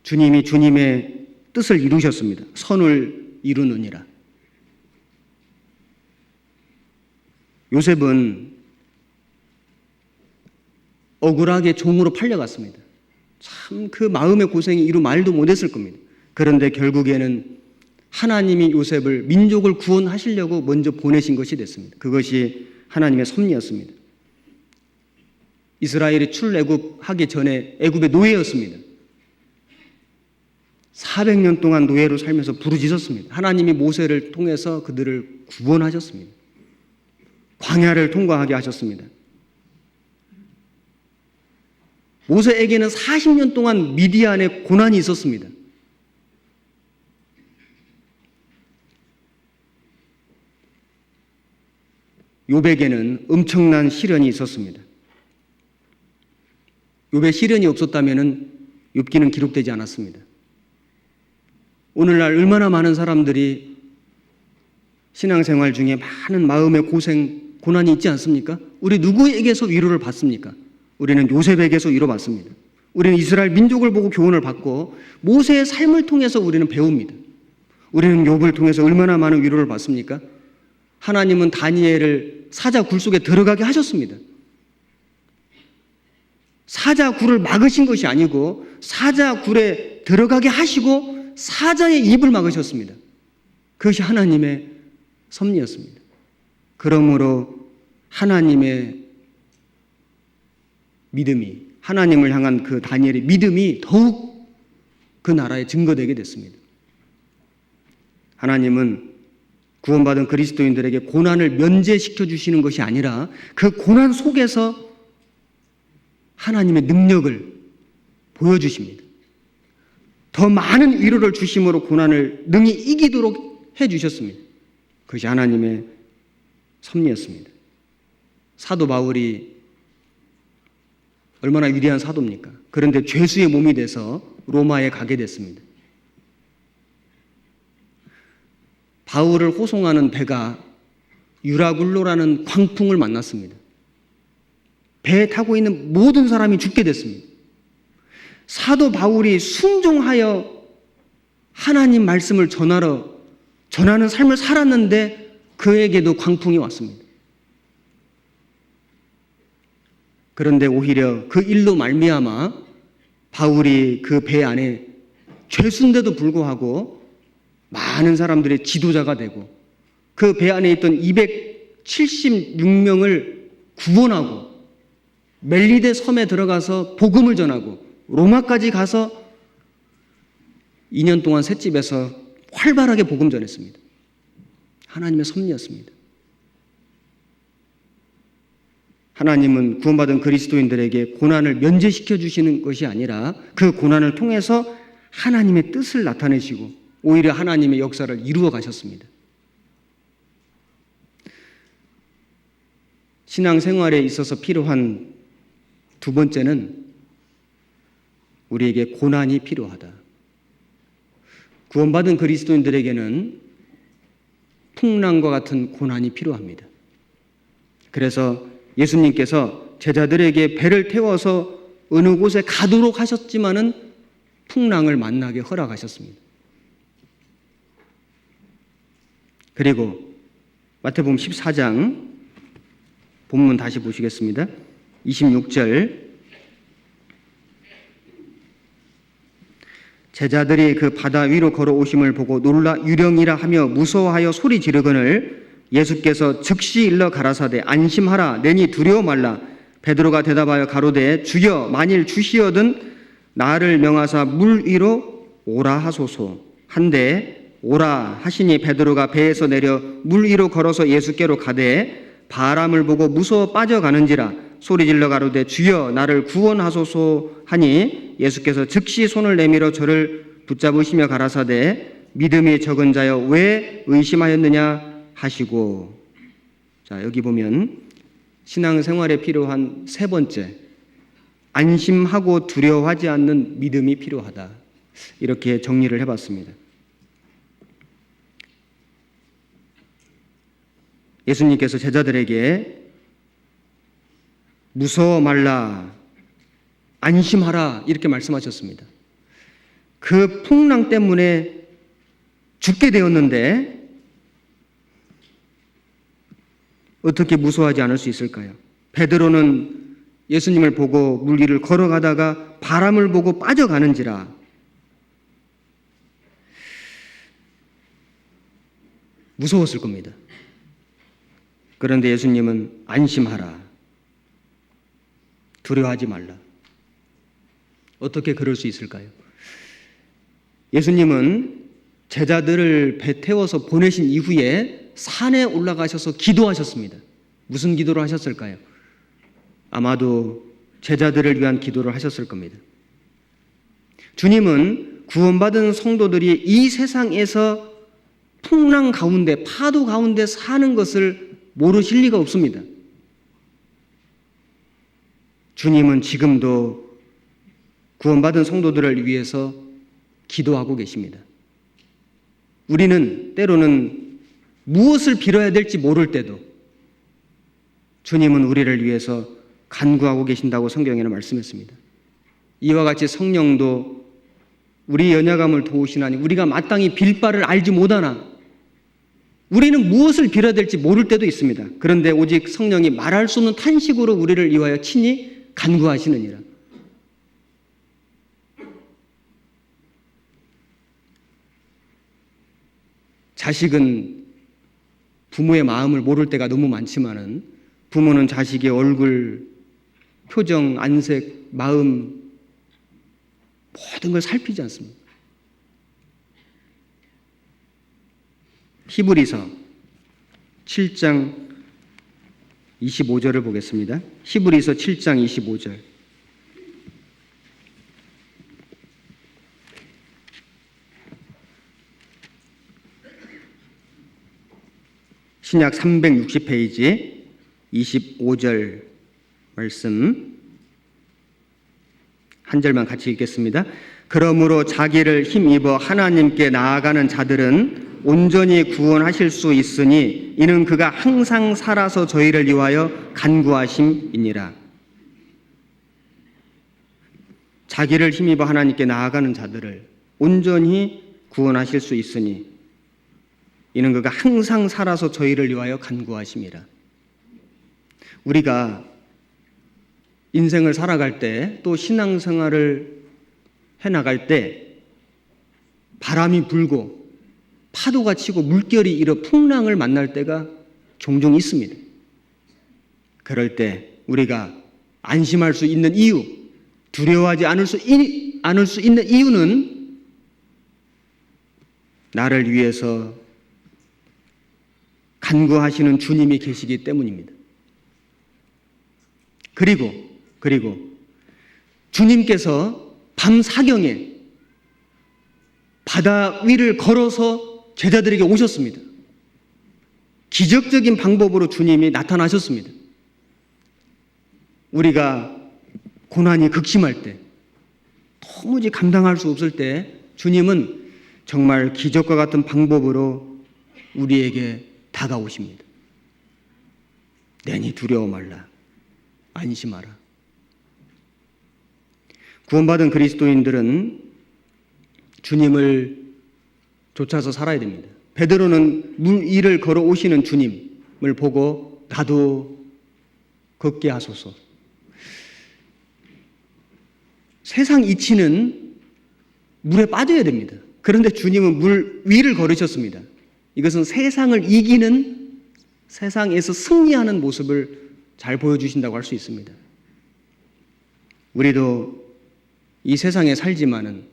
주님이 주님의 뜻을 이루셨습니다. 선을 이루느니라. 요셉은 억울하게 종으로 팔려갔습니다. 참 그 마음의 고생이 이루 말도 못했을 겁니다. 그런데 결국에는 하나님이 요셉을 민족을 구원하시려고 먼저 보내신 것이 됐습니다. 그것이 하나님의 섭리였습니다. 이스라엘이 출애굽하기 전에 애굽의 노예였습니다. 400년 동안 노예로 살면서 부르짖었습니다. 하나님이 모세를 통해서 그들을 구원하셨습니다. 광야를 통과하게 하셨습니다. 모세에게는 40년 동안 미디안의 고난이 있었습니다. 욥에게는 엄청난 시련이 있었습니다. 욥의 시련이 없었다면 욥기는 기록되지 않았습니다. 오늘날 얼마나 많은 사람들이 신앙생활 중에 많은 마음의 고생, 고난이 있지 않습니까? 우리 누구에게서 위로를 받습니까? 우리는 요셉에게서 위로받습니다. 우리는 이스라엘 민족을 보고 교훈을 받고 모세의 삶을 통해서 우리는 배웁니다. 우리는 욥을 통해서 얼마나 많은 위로를 받습니까? 하나님은 다니엘을 사자 굴 속에 들어가게 하셨습니다. 사자 굴을 막으신 것이 아니고 사자 굴에 들어가게 하시고 사자의 입을 막으셨습니다. 그것이 하나님의 섭리였습니다. 그러므로 하나님의 믿음이, 하나님을 향한 그 다니엘의 믿음이 더욱 그 나라에 증거되게 됐습니다. 하나님은 구원받은 그리스도인들에게 고난을 면제시켜 주시는 것이 아니라 그 고난 속에서 하나님의 능력을 보여주십니다. 더 많은 위로를 주심으로 고난을 능히 이기도록 해주셨습니다. 그것이 하나님의 섭리였습니다. 사도 바울이 얼마나 위대한 사도입니까? 그런데 죄수의 몸이 돼서 로마에 가게 됐습니다. 바울을 호송하는 배가 유라굴로라는 광풍을 만났습니다. 배에 타고 있는 모든 사람이 죽게 됐습니다. 사도 바울이 순종하여 하나님 말씀을 전하는 삶을 살았는데 그에게도 광풍이 왔습니다. 그런데 오히려 그 일로 말미암아 바울이 그 배 안에 죄수인데도 불구하고 많은 사람들의 지도자가 되고 그 배 안에 있던 276명을 구원하고 멜리데 섬에 들어가서 복음을 전하고 로마까지 가서 2년 동안 셋집에서 활발하게 복음 전했습니다. 하나님의 섭리였습니다. 하나님은 구원받은 그리스도인들에게 고난을 면제시켜 주시는 것이 아니라 그 고난을 통해서 하나님의 뜻을 나타내시고 오히려 하나님의 역사를 이루어 가셨습니다. 신앙생활에 있어서 필요한 두 번째는 우리에게 고난이 필요하다. 구원받은 그리스도인들에게는 풍랑과 같은 고난이 필요합니다. 그래서 예수님께서 제자들에게 배를 태워서 어느 곳에 가도록 하셨지만은 풍랑을 만나게 허락하셨습니다. 그리고 마태복음 14장 본문 다시 보시겠습니다. 26절 제자들이 그 바다 위로 걸어오심을 보고 놀라 유령이라 하며 무서워하여 소리 지르거늘 예수께서 즉시 일러 가라사대 안심하라 내니 두려워 말라. 베드로가 대답하여 가로되 주여 만일 주시어든 나를 명하사 물 위로 오라 하소서 한데 오라 하시니 베드로가 배에서 내려 물 위로 걸어서 예수께로 가되 바람을 보고 무서워 빠져가는지라 소리질러 가로되 주여 나를 구원하소서 하니 예수께서 즉시 손을 내밀어 저를 붙잡으시며 가라사대 믿음이 적은 자여 왜 의심하였느냐 하시고. 자, 여기 보면 신앙생활에 필요한 세 번째, 안심하고 두려워하지 않는 믿음이 필요하다. 이렇게 정리를 해봤습니다. 예수님께서 제자들에게 무서워 말라, 안심하라 이렇게 말씀하셨습니다. 그 풍랑 때문에 죽게 되었는데 어떻게 무서워하지 않을 수 있을까요? 베드로는 예수님을 보고 물 위를 걸어가다가 바람을 보고 빠져가는지라. 무서웠을 겁니다. 그런데 예수님은 안심하라. 두려워하지 말라. 어떻게 그럴 수 있을까요? 예수님은 제자들을 배 태워서 보내신 이후에 산에 올라가셔서 기도하셨습니다. 무슨 기도를 하셨을까요? 아마도 제자들을 위한 기도를 하셨을 겁니다. 주님은 구원받은 성도들이 이 세상에서 풍랑 가운데, 파도 가운데 사는 것을 모르실 리가 없습니다. 주님은 지금도 구원받은 성도들을 위해서 기도하고 계십니다. 우리는 때로는 무엇을 빌어야 될지 모를 때도 주님은 우리를 위해서 간구하고 계신다고 성경에는 말씀했습니다. 이와 같이 성령도 우리 연약함을 도우시나니 우리가 마땅히 빌 바를 알지 못하나 우리는 무엇을 빌어야 될지 모를 때도 있습니다. 그런데 오직 성령이 말할 수 없는 탄식으로 우리를 위하여 친히 간구하시느니라. 자식은 부모의 마음을 모를 때가 너무 많지만은 부모는 자식의 얼굴, 표정, 안색, 마음 모든 걸 살피지 않습니다. 히브리서 7장 25절을 보겠습니다. 히브리서 7장 25절. 신약 360페이지 25절 말씀 한 절만 같이 읽겠습니다. 그러므로 자기를 힘입어 하나님께 나아가는 자들은 온전히 구원하실 수 있으니 이는 그가 항상 살아서 저희를 위하여 간구하심이니라. 자기를 힘입어 하나님께 나아가는 자들을 온전히 구원하실 수 있으니 이는 그가 항상 살아서 저희를 위하여 간구하심이라. 우리가 인생을 살아갈 때 또 신앙생활을 해나갈 때 바람이 불고 파도가 치고 물결이 일어 풍랑을 만날 때가 종종 있습니다. 그럴 때 우리가 안심할 수 있는 이유, 두려워하지 않을 수 있는 이유는 나를 위해서 간구하시는 주님이 계시기 때문입니다. 그리고 주님께서 밤 사경에 바다 위를 걸어서 제자들에게 오셨습니다. 기적적인 방법으로 주님이 나타나셨습니다. 우리가 고난이 극심할 때, 도무지 감당할 수 없을 때 주님은 정말 기적과 같은 방법으로 우리에게 다가오십니다. 내니 두려워 말라. 안심하라. 구원받은 그리스도인들은 주님을 쫓아서 살아야 됩니다. 베드로는 물 위를 걸어오시는 주님을 보고 나도 걷게 하소서. 세상 이치는 물에 빠져야 됩니다. 그런데 주님은 물 위를 걸으셨습니다. 이것은 세상을 이기는, 세상에서 승리하는 모습을 잘 보여주신다고 할 수 있습니다. 우리도 이 세상에 살지만은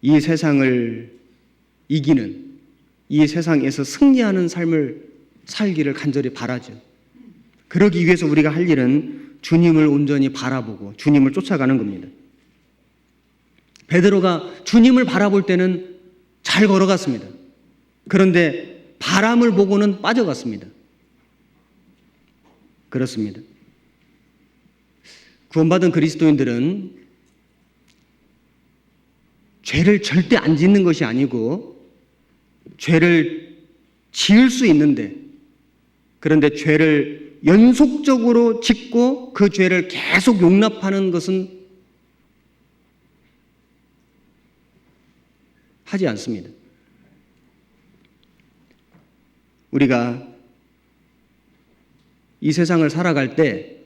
이 세상을 이기는, 이 세상에서 승리하는 삶을 살기를 간절히 바라죠. 그러기 위해서 우리가 할 일은 주님을 온전히 바라보고 주님을 쫓아가는 겁니다. 베드로가 주님을 바라볼 때는 잘 걸어갔습니다. 그런데 바람을 보고는 빠져갔습니다. 그렇습니다. 구원받은 그리스도인들은 죄를 절대 안 짓는 것이 아니고 죄를 지을 수 있는데, 그런데 죄를 연속적으로 짓고 그 죄를 계속 용납하는 것은 하지 않습니다. 우리가 이 세상을 살아갈 때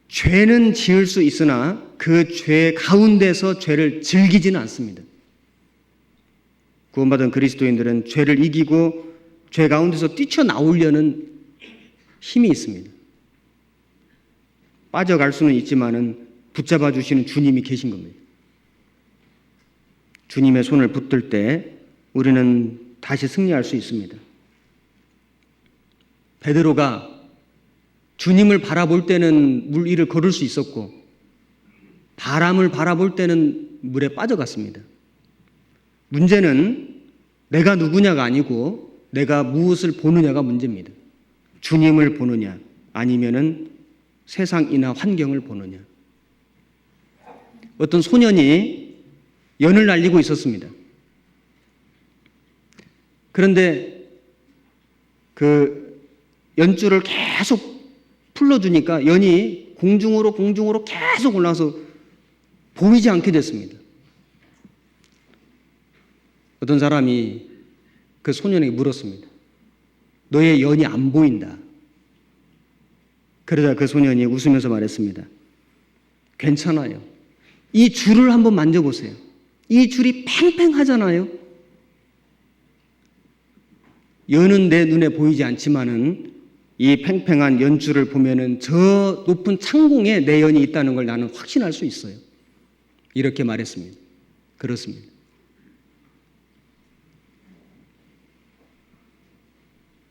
죄는 지을 수 있으나 그 죄 가운데서 죄를 즐기지는 않습니다. 구원받은 그리스도인들은 죄를 이기고 죄 가운데서 뛰쳐나오려는 힘이 있습니다. 빠져갈 수는 있지만은 붙잡아 주시는 주님이 계신 겁니다. 주님의 손을 붙들 때 우리는 다시 승리할 수 있습니다. 베드로가 주님을 바라볼 때는 물 위를 걸을 수 있었고 바람을 바라볼 때는 물에 빠져갔습니다. 문제는 내가 누구냐가 아니고 내가 무엇을 보느냐가 문제입니다. 주님을 보느냐 아니면은 세상이나 환경을 보느냐. 어떤 소년이 연을 날리고 있었습니다. 그런데 그 연줄을 계속 풀러주니까 연이 공중으로 계속 올라와서 보이지 않게 됐습니다. 어떤 사람이 그 소년에게 물었습니다. 너의 연이 안 보인다. 그러자 그 소년이 웃으면서 말했습니다. 괜찮아요. 이 줄을 한번 만져보세요. 이 줄이 팽팽하잖아요. 연은 내 눈에 보이지 않지만은 이 팽팽한 연줄을 보면은 저 높은 창공에 내 연이 있다는 걸 나는 확신할 수 있어요. 이렇게 말했습니다. 그렇습니다.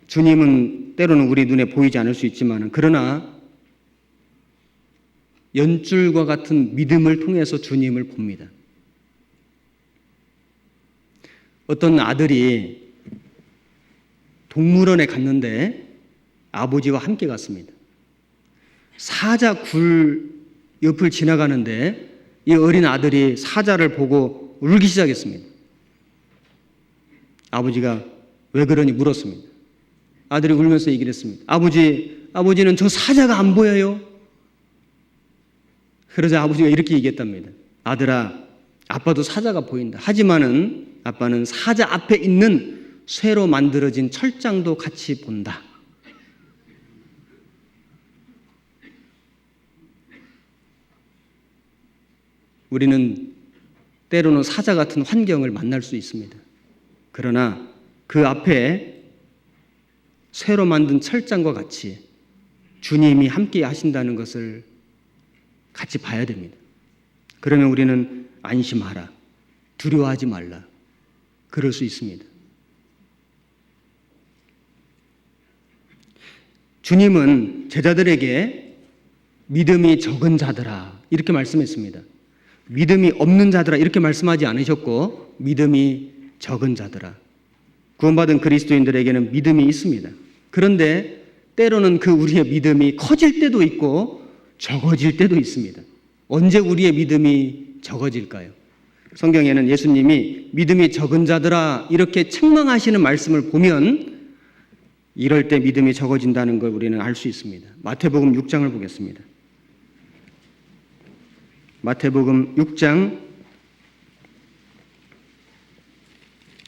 주님은 때로는 우리 눈에 보이지 않을 수 있지만 그러나 연줄과 같은 믿음을 통해서 주님을 봅니다. 어떤 아들이 동물원에 갔는데 아버지와 함께 갔습니다. 사자 굴 옆을 지나가는데 이 어린 아들이 사자를 보고 울기 시작했습니다. 아버지가 왜 그러니 물었습니다. 아들이 울면서 얘기를 했습니다. 아버지는 저 사자가 안 보여요. 그러자 아버지가 이렇게 얘기했답니다. 아들아, 아빠도 사자가 보인다. 하지만은 아빠는 사자 앞에 있는 쇠로 만들어진 철장도 같이 본다. 우리는 때로는 사자 같은 환경을 만날 수 있습니다. 그러나 그 앞에 쇠로 만든 철장과 같이 주님이 함께 하신다는 것을 같이 봐야 됩니다. 그러면 우리는 안심하라, 두려워하지 말라, 그럴 수 있습니다. 주님은 제자들에게 믿음이 적은 자들아 이렇게 말씀했습니다. 믿음이 없는 자들아 이렇게 말씀하지 않으셨고 믿음이 적은 자들아. 구원받은 그리스도인들에게는 믿음이 있습니다. 그런데 때로는 그 우리의 믿음이 커질 때도 있고 적어질 때도 있습니다. 언제 우리의 믿음이 적어질까요? 성경에는 예수님이 믿음이 적은 자들아 이렇게 책망하시는 말씀을 보면 이럴 때 믿음이 적어진다는 걸 우리는 알 수 있습니다. 마태복음 6장을 보겠습니다. 마태복음 6장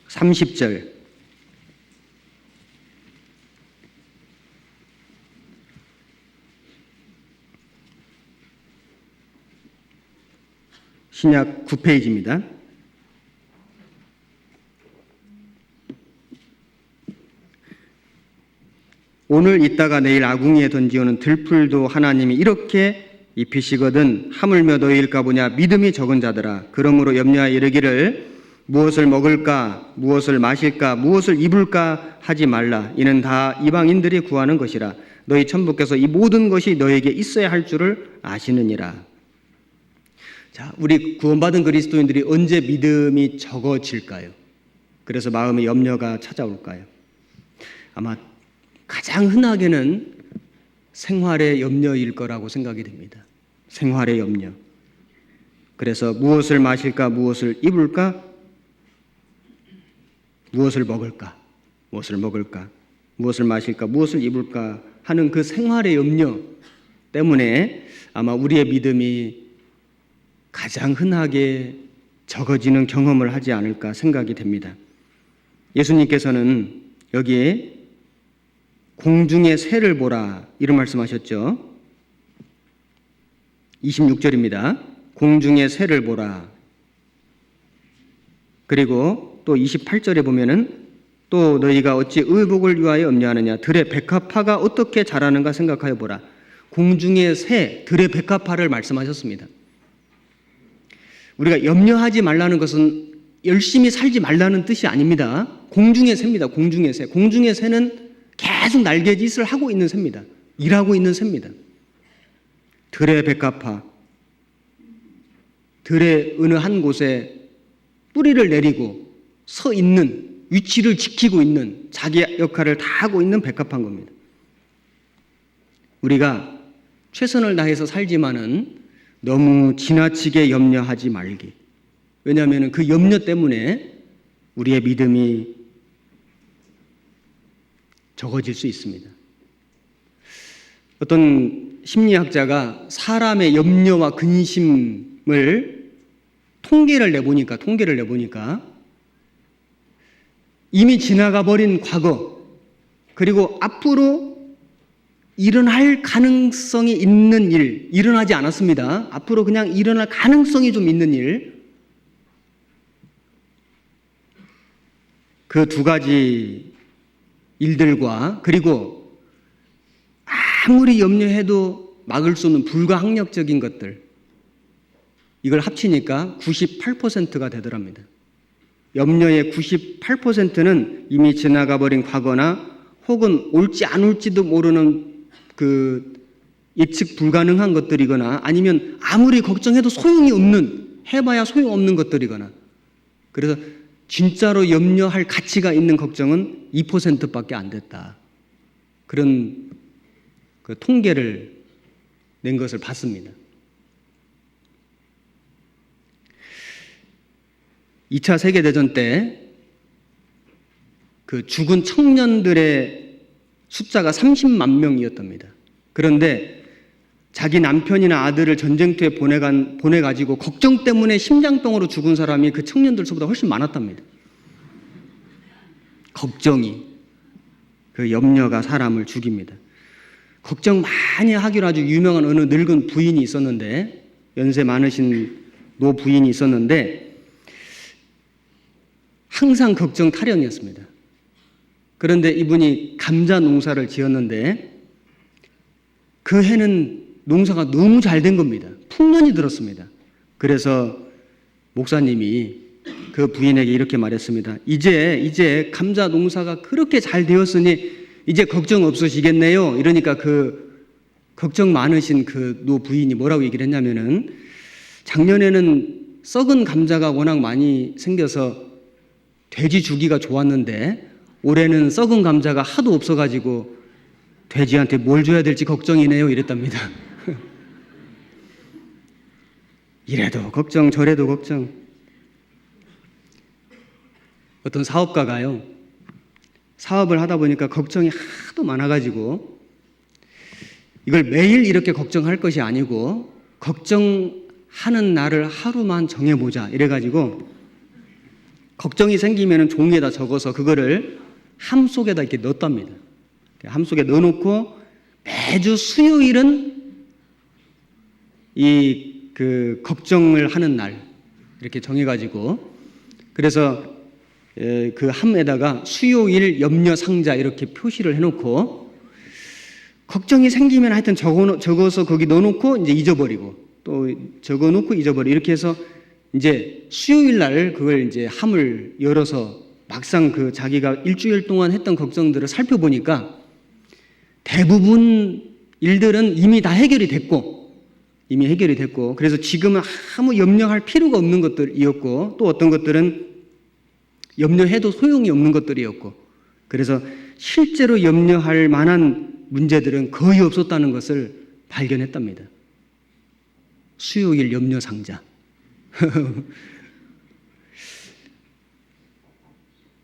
30절. 신약 9페이지입니다. 오늘 있다가 내일 아궁이에 던지오는 들풀도 하나님이 이렇게 입히시거든 하물며 너희일까 보냐 믿음이 적은 자들아. 그러므로 염려하여 이르기를 무엇을 먹을까 무엇을 마실까 무엇을 입을까 하지 말라. 이는 다 이방인들이 구하는 것이라. 너희 천부께서 이 모든 것이 너에게 있어야 할 줄을 아시느니라. 자, 우리 구원받은 그리스도인들이 언제 믿음이 적어질까요? 그래서 마음에 염려가 찾아올까요? 아마 가장 흔하게는 생활의 염려일 거라고 생각이 됩니다. 생활의 염려. 그래서 무엇을 마실까, 무엇을 입을까, 무엇을 먹을까, 무엇을 먹을까, 무엇을 마실까, 무엇을 입을까 하는 그 생활의 염려 때문에 아마 우리의 믿음이 가장 흔하게 적어지는 경험을 하지 않을까 생각이 됩니다. 예수님께서는 여기에 공중의 새를 보라 이런 말씀하셨죠. 26절입니다. 공중의 새를 보라. 그리고 또 28절에 보면은 또 너희가 어찌 의복을 위하여 염려하느냐 들의 백합화가 어떻게 자라는가 생각하여 보라. 공중의 새, 들의 백합화를 말씀하셨습니다. 우리가 염려하지 말라는 것은 열심히 살지 말라는 뜻이 아닙니다. 공중의 새입니다. 공중의 새. 공중의 새는 계속 날개짓을 하고 있는 새입니다. 일하고 있는 새입니다. 들의 백합화, 들의 어느 한 곳에 뿌리를 내리고 서 있는, 위치를 지키고 있는, 자기 역할을 다 하고 있는 백합화인 겁니다. 우리가 최선을 다해서 살지만은 너무 지나치게 염려하지 말기. 왜냐하면 그 염려 때문에 우리의 믿음이 적어질 수 있습니다. 어떤 심리학자가 사람의 염려와 근심을 통계를 내보니까 이미 지나가 버린 과거 그리고 앞으로 일어날 가능성이 있는 일, 일어나지 않았습니다. 앞으로 그냥 일어날 가능성이 좀 있는 일, 그 두 가지 일들과 그리고 아무리 염려해도 막을 수 없는 불가항력적인 것들, 이걸 합치니까 98%가 되더랍니다. 염려의 98%는 이미 지나가 버린 과거나 혹은 올지 안 올지도 모르는 그 예측 불가능한 것들이거나 아니면 아무리 걱정해도 소용이 없는, 해봐야 소용없는 것들이거나, 그래서 진짜로 염려할 가치가 있는 걱정은 2%밖에 안 됐다. 그런 그 통계를 낸 것을 봤습니다. 2차 세계대전 때 그 죽은 청년들의 숫자가 30만 명이었답니다. 그런데 자기 남편이나 아들을 전쟁터에 보내가지고 걱정 때문에 심장병으로 죽은 사람이 그 청년들보다 훨씬 많았답니다. 걱정이, 그 염려가 사람을 죽입니다. 걱정 많이 하기로 아주 유명한 어느 늙은 부인이 있었는데, 연세 많으신 노 부인이 있었는데 항상 걱정 타령이었습니다. 그런데 이분이 감자 농사를 지었는데 그 해는 농사가 너무 잘 된 겁니다. 풍년이 들었습니다. 그래서 목사님이 그 부인에게 이렇게 말했습니다. 이제 감자 농사가 그렇게 잘 되었으니 이제 걱정 없으시겠네요. 이러니까 그 걱정 많으신 그 노 부인이 뭐라고 얘기를 했냐면은, 작년에는 썩은 감자가 워낙 많이 생겨서 돼지 주기가 좋았는데 올해는 썩은 감자가 하도 없어가지고 돼지한테 뭘 줘야 될지 걱정이네요. 이랬답니다. 이래도 걱정 저래도 걱정. 어떤 사업가가요, 사업을 하다 보니까 걱정이 하도 많아가지고 이걸 매일 이렇게 걱정할 것이 아니고 걱정하는 날을 하루만 정해보자 이래가지고 걱정이 생기면 종이에다 적어서 그거를 함 속에다 이렇게 넣었답니다. 함 속에 넣어놓고 매주 수요일은 그 걱정을 하는 날 이렇게 정해가지고, 그래서 그 함에다가 수요일 염려 상자 이렇게 표시를 해놓고 걱정이 생기면 하여튼 적어서 거기 넣어놓고 이제 잊어버리고 또 적어놓고 잊어버리고 이렇게 해서 이제 수요일 날 그걸 이제 함을 열어서 막상 그 자기가 일주일 동안 했던 걱정들을 살펴보니까 대부분 일들은 이미 다 해결이 됐고 그래서 지금은 아무 염려할 필요가 없는 것들이었고, 또 어떤 것들은 염려해도 소용이 없는 것들이었고, 그래서 실제로 염려할 만한 문제들은 거의 없었다는 것을 발견했답니다. 수요일 염려 상자.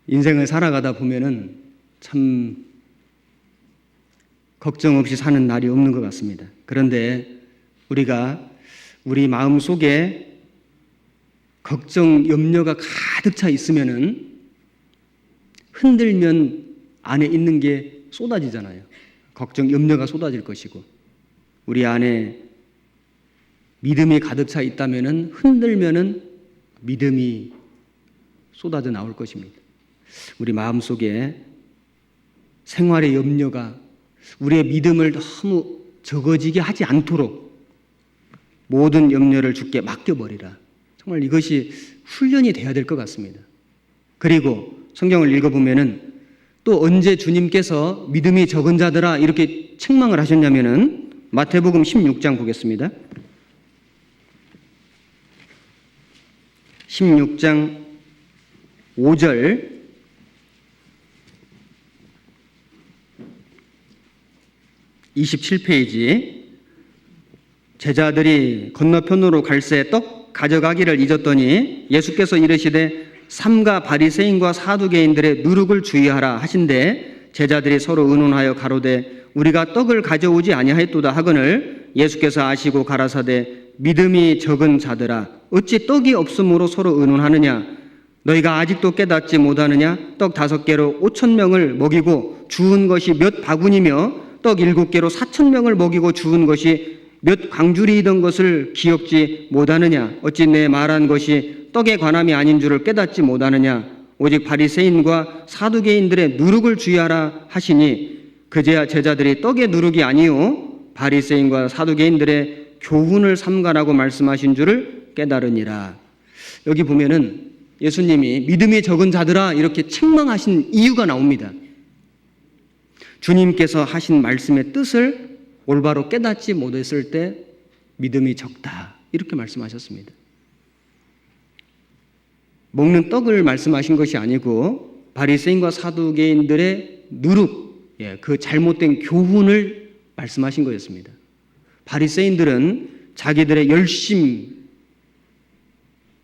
인생을 살아가다 보면은 참 걱정 없이 사는 날이 없는 것 같습니다. 그런데 우리가 우리 마음 속에 걱정, 염려가 가득 차 있으면은 흔들면 안에 있는 게 쏟아지잖아요. 걱정, 염려가 쏟아질 것이고, 우리 안에 믿음이 가득 차 있다면은 흔들면은 믿음이 쏟아져 나올 것입니다. 우리 마음 속에 생활의 염려가 우리의 믿음을 너무 적어지게 하지 않도록 모든 염려를 주께 맡겨버리라. 정말 이것이 훈련이 돼야 될 것 같습니다. 그리고 성경을 읽어보면은 또 언제 주님께서 믿음이 적은 자들아 이렇게 책망을 하셨냐면은 마태복음 16장 보겠습니다. 16장 5절 (27페이지) 제자들이 건너편으로 갈새 떡 가져가기를 잊었더니 예수께서 이르시되 삼가 바리새인과 사두개인들의 누룩을 주의하라 하신대 제자들이 서로 의논하여 가로되 우리가 떡을 가져오지 아니하였도다 하거늘 예수께서 아시고 가라사대 믿음이 적은 자들아 어찌 떡이 없으므로 서로 의논하느냐 너희가 아직도 깨닫지 못하느냐 떡 5개로 5,000명을 먹이고 주운 것이 몇 바구니며 떡 7개로 4,000명을 먹이고 주운 것이 몇 광주리이던 것을 기억지 못하느냐 어찌 내 말한 것이 떡에 관함이 아닌 줄을 깨닫지 못하느냐 오직 바리새인과 사두개인들의 누룩을 주의하라 하시니 그제야 제자들이 떡의 누룩이 아니요 바리새인과 사두개인들의 교훈을 삼가라고 말씀하신 줄을 깨달으니라. 여기 보면은 예수님이 믿음이 적은 자들아 이렇게 책망하신 이유가 나옵니다. 주님께서 하신 말씀의 뜻을 올바로 깨닫지 못했을 때 믿음이 적다 이렇게 말씀하셨습니다. 먹는 떡을 말씀하신 것이 아니고 바리새인과 사두개인들의 누룩, 그 잘못된 교훈을 말씀하신 거였습니다. 바리새인들은 자기들의 열심을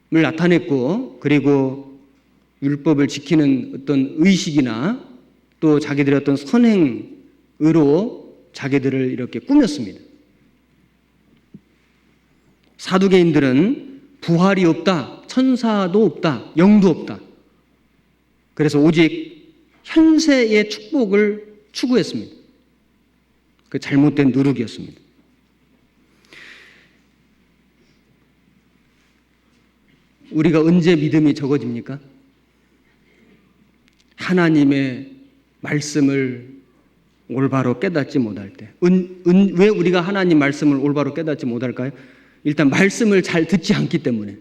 나타냈고 그리고 율법을 지키는 어떤 의식이나 또 자기들의 어떤 선행으로 자기들을 이렇게 꾸몄습니다. 사두개인들은 부활이 없다, 천사도 없다, 영도 없다. 그래서 오직 현세의 축복을 추구했습니다. 그 잘못된 누룩이었습니다. 우리가 언제 믿음이 적어집니까? 하나님의 말씀을 올바로 깨닫지 못할 때. 왜 우리가 하나님 말씀을 올바로 깨닫지 못할까요? 일단 말씀을 잘 듣지 않기 때문에.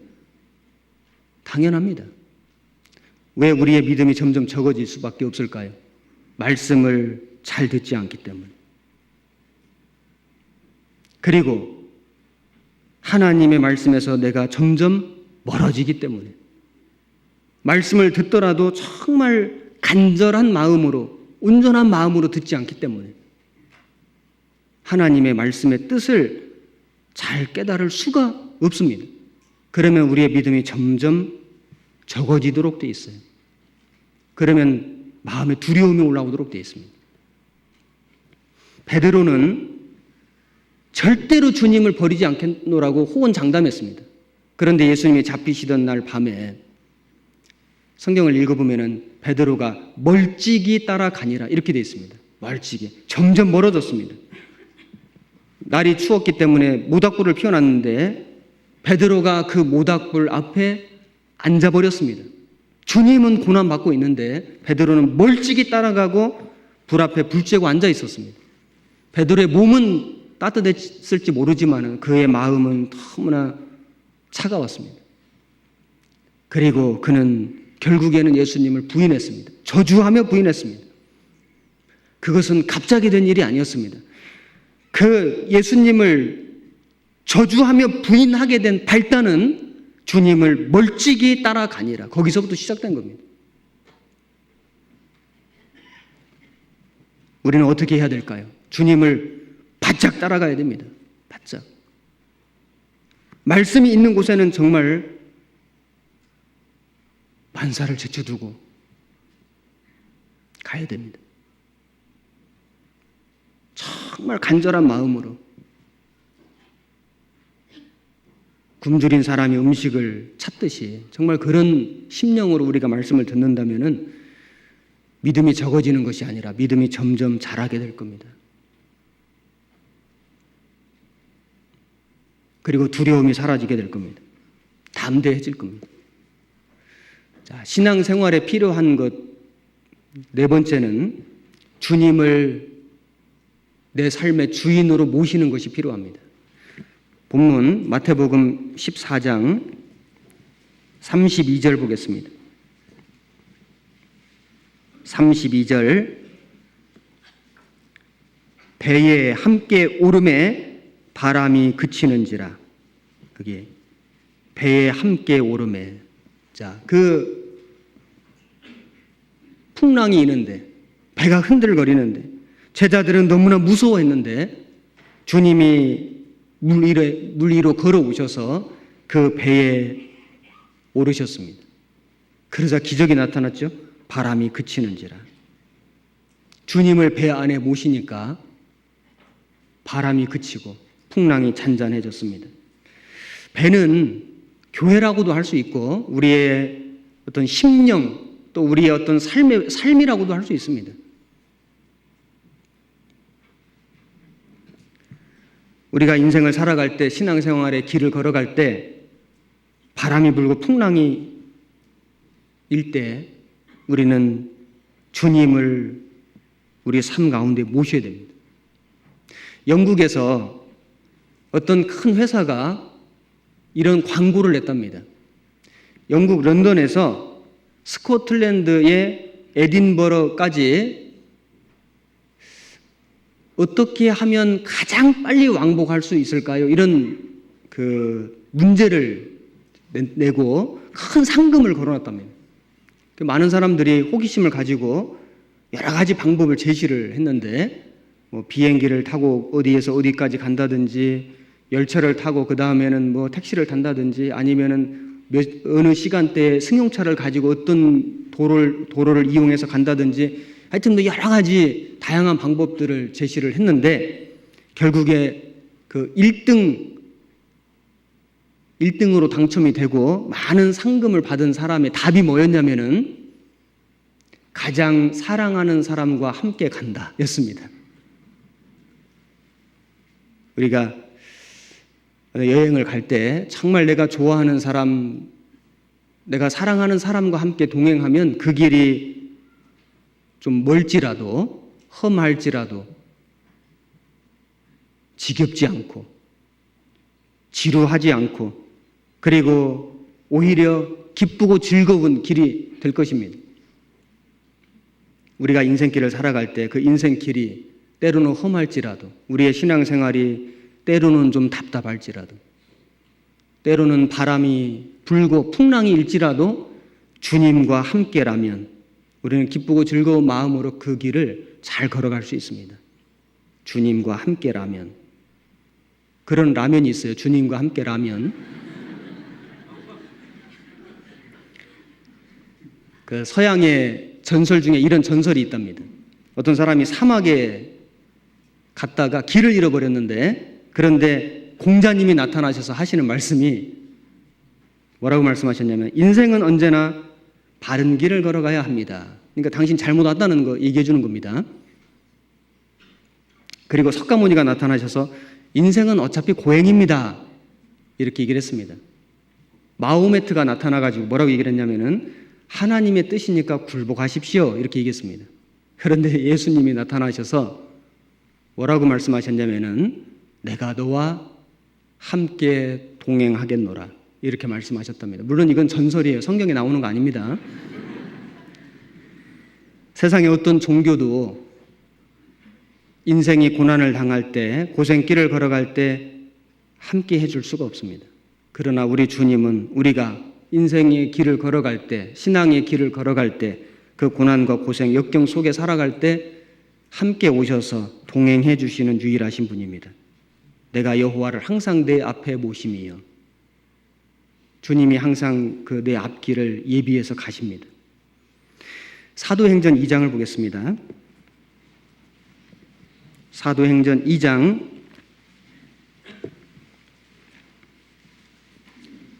당연합니다. 왜 우리의 믿음이 점점 적어질 수밖에 없을까요? 말씀을 잘 듣지 않기 때문에. 그리고 하나님의 말씀에서 내가 점점 멀어지기 때문에. 말씀을 듣더라도 정말 간절한 마음으로, 온전한 마음으로 듣지 않기 때문에 하나님의 말씀의 뜻을 잘 깨달을 수가 없습니다. 그러면 우리의 믿음이 점점 적어지도록 돼 있어요. 그러면 마음에 두려움이 올라오도록 돼 있습니다. 베드로는 절대로 주님을 버리지 않겠노라고 호언장담했습니다. 그런데 예수님이 잡히시던 날 밤에 성경을 읽어보면 베드로가 멀찍이 따라가니라 이렇게 되어 있습니다. 멀찍이. 점점 멀어졌습니다. 날이 추웠기 때문에 모닥불을 피워놨는데 베드로가 그 모닥불 앞에 앉아버렸습니다. 주님은 고난받고 있는데 베드로는 멀찍이 따라가고 불 앞에 불 쬐고 앉아 있었습니다. 베드로의 몸은 따뜻했을지 모르지만 그의 마음은 너무나 차가웠습니다. 그리고 그는 결국에는 예수님을 부인했습니다. 저주하며 부인했습니다. 그것은 갑자기 된 일이 아니었습니다. 그 예수님을 저주하며 부인하게 된 발단은 주님을 멀찍이 따라가니라. 거기서부터 시작된 겁니다. 우리는 어떻게 해야 될까요? 주님을 바짝 따라가야 됩니다. 바짝. 말씀이 있는 곳에는 정말 만사를 제쳐두고 가야 됩니다. 정말 간절한 마음으로. 굶주린 사람이 음식을 찾듯이 정말 그런 심령으로 우리가 말씀을 듣는다면 믿음이 적어지는 것이 아니라 믿음이 점점 자라게 될 겁니다. 그리고 두려움이 사라지게 될 겁니다. 담대해질 겁니다. 자, 신앙생활에 필요한 것 네 번째는 주님을 내 삶의 주인으로 모시는 것이 필요합니다. 본문 마태복음 14장 32절 보겠습니다. 32절 배에 함께 오름에 바람이 그치는지라. 여기 배에 함께 오름에. 자, 그 풍랑이 있는데 배가 흔들거리는데 제자들은 너무나 무서워했는데 주님이 물 위로 걸어오셔서 그 배에 오르셨습니다. 그러자 기적이 나타났죠. 바람이 그치는지라. 주님을 배 안에 모시니까 바람이 그치고 풍랑이 잔잔해졌습니다. 배는 교회라고도 할 수 있고 우리의 어떤 심령 또 우리의 어떤 삶이라고도 할 수 있습니다. 우리가 인생을 살아갈 때 신앙생활의 길을 걸어갈 때 바람이 불고 풍랑이 일 때 우리는 주님을 우리 삶 가운데 모셔야 됩니다. 영국에서 어떤 큰 회사가 이런 광고를 냈답니다. 영국 런던에서 스코틀랜드의 에딘버러까지 어떻게 하면 가장 빨리 왕복할 수 있을까요? 이런 그 문제를 내고 큰 상금을 걸어놨답니다. 많은 사람들이 호기심을 가지고 여러 가지 방법을 제시를 했는데 뭐 비행기를 타고 어디에서 어디까지 간다든지 열차를 타고 그 다음에는 뭐 택시를 탄다든지 아니면은 어느 시간대에 승용차를 가지고 어떤 도로를 이용해서 간다든지 하여튼 뭐 여러 가지 다양한 방법들을 제시를 했는데 결국에 그 1등으로 당첨이 되고 많은 상금을 받은 사람의 답이 뭐였냐면은 가장 사랑하는 사람과 함께 간다 였습니다. 우리가 여행을 갈 때 정말 내가 좋아하는 사람, 내가 사랑하는 사람과 함께 동행하면 그 길이 좀 멀지라도 험할지라도 지겹지 않고 지루하지 않고 그리고 오히려 기쁘고 즐거운 길이 될 것입니다. 우리가 인생길을 살아갈 때 그 인생길이 때로는 험할지라도 우리의 신앙생활이 때로는 좀 답답할지라도 때로는 바람이 불고 풍랑이 일지라도 주님과 함께라면 우리는 기쁘고 즐거운 마음으로 그 길을 잘 걸어갈 수 있습니다. 주님과 함께라면. 그런 라면이 있어요. 주님과 함께라면. 그 서양의 전설 중에 이런 전설이 있답니다. 어떤 사람이 사막에 갔다가 길을 잃어버렸는데 그런데 공자님이 나타나셔서 하시는 말씀이 뭐라고 말씀하셨냐면 인생은 언제나 바른 길을 걸어가야 합니다. 그러니까 당신 잘못 왔다는 거 얘기해 주는 겁니다. 그리고 석가모니가 나타나셔서 인생은 어차피 고행입니다. 이렇게 얘기를 했습니다. 마호메트가 나타나가지고 뭐라고 얘기를 했냐면은 하나님의 뜻이니까 굴복하십시오. 이렇게 얘기했습니다. 그런데 예수님이 나타나셔서 뭐라고 말씀하셨냐면은 내가 너와 함께 동행하겠노라. 이렇게 말씀하셨답니다. 물론 이건 전설이에요. 성경에 나오는 거 아닙니다. 세상의 어떤 종교도 인생이 고난을 당할 때, 고생길을 걸어갈 때 함께 해줄 수가 없습니다. 그러나 우리 주님은 우리가 인생의 길을 걸어갈 때, 신앙의 길을 걸어갈 때, 그 고난과 고생, 역경 속에 살아갈 때 함께 오셔서 동행해 주시는 유일하신 분입니다. 내가 여호와를 항상 내 앞에 모심이여. 주님이 항상 그 내 앞길을 예비해서 가십니다. 사도행전 2장을 보겠습니다. 사도행전 2장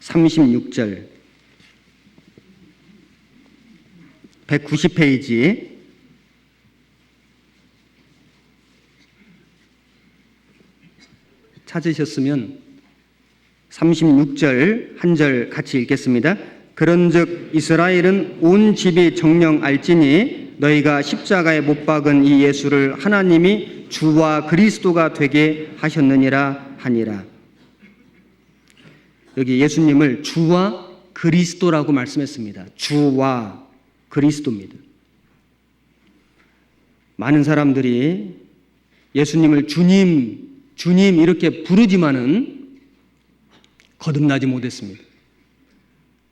36절 190페이지 찾으셨으면 36절 한 절 같이 읽겠습니다. 그런즉 이스라엘은 온 집이 정령 알지니 너희가 십자가에 못 박은 이 예수를 하나님이 주와 그리스도가 되게 하셨느니라 하니라. 여기 예수님을 주와 그리스도라고 말씀했습니다. 주와 그리스도입니다. 많은 사람들이 예수님을 주님, 주님 이렇게 부르지만은 거듭나지 못했습니다.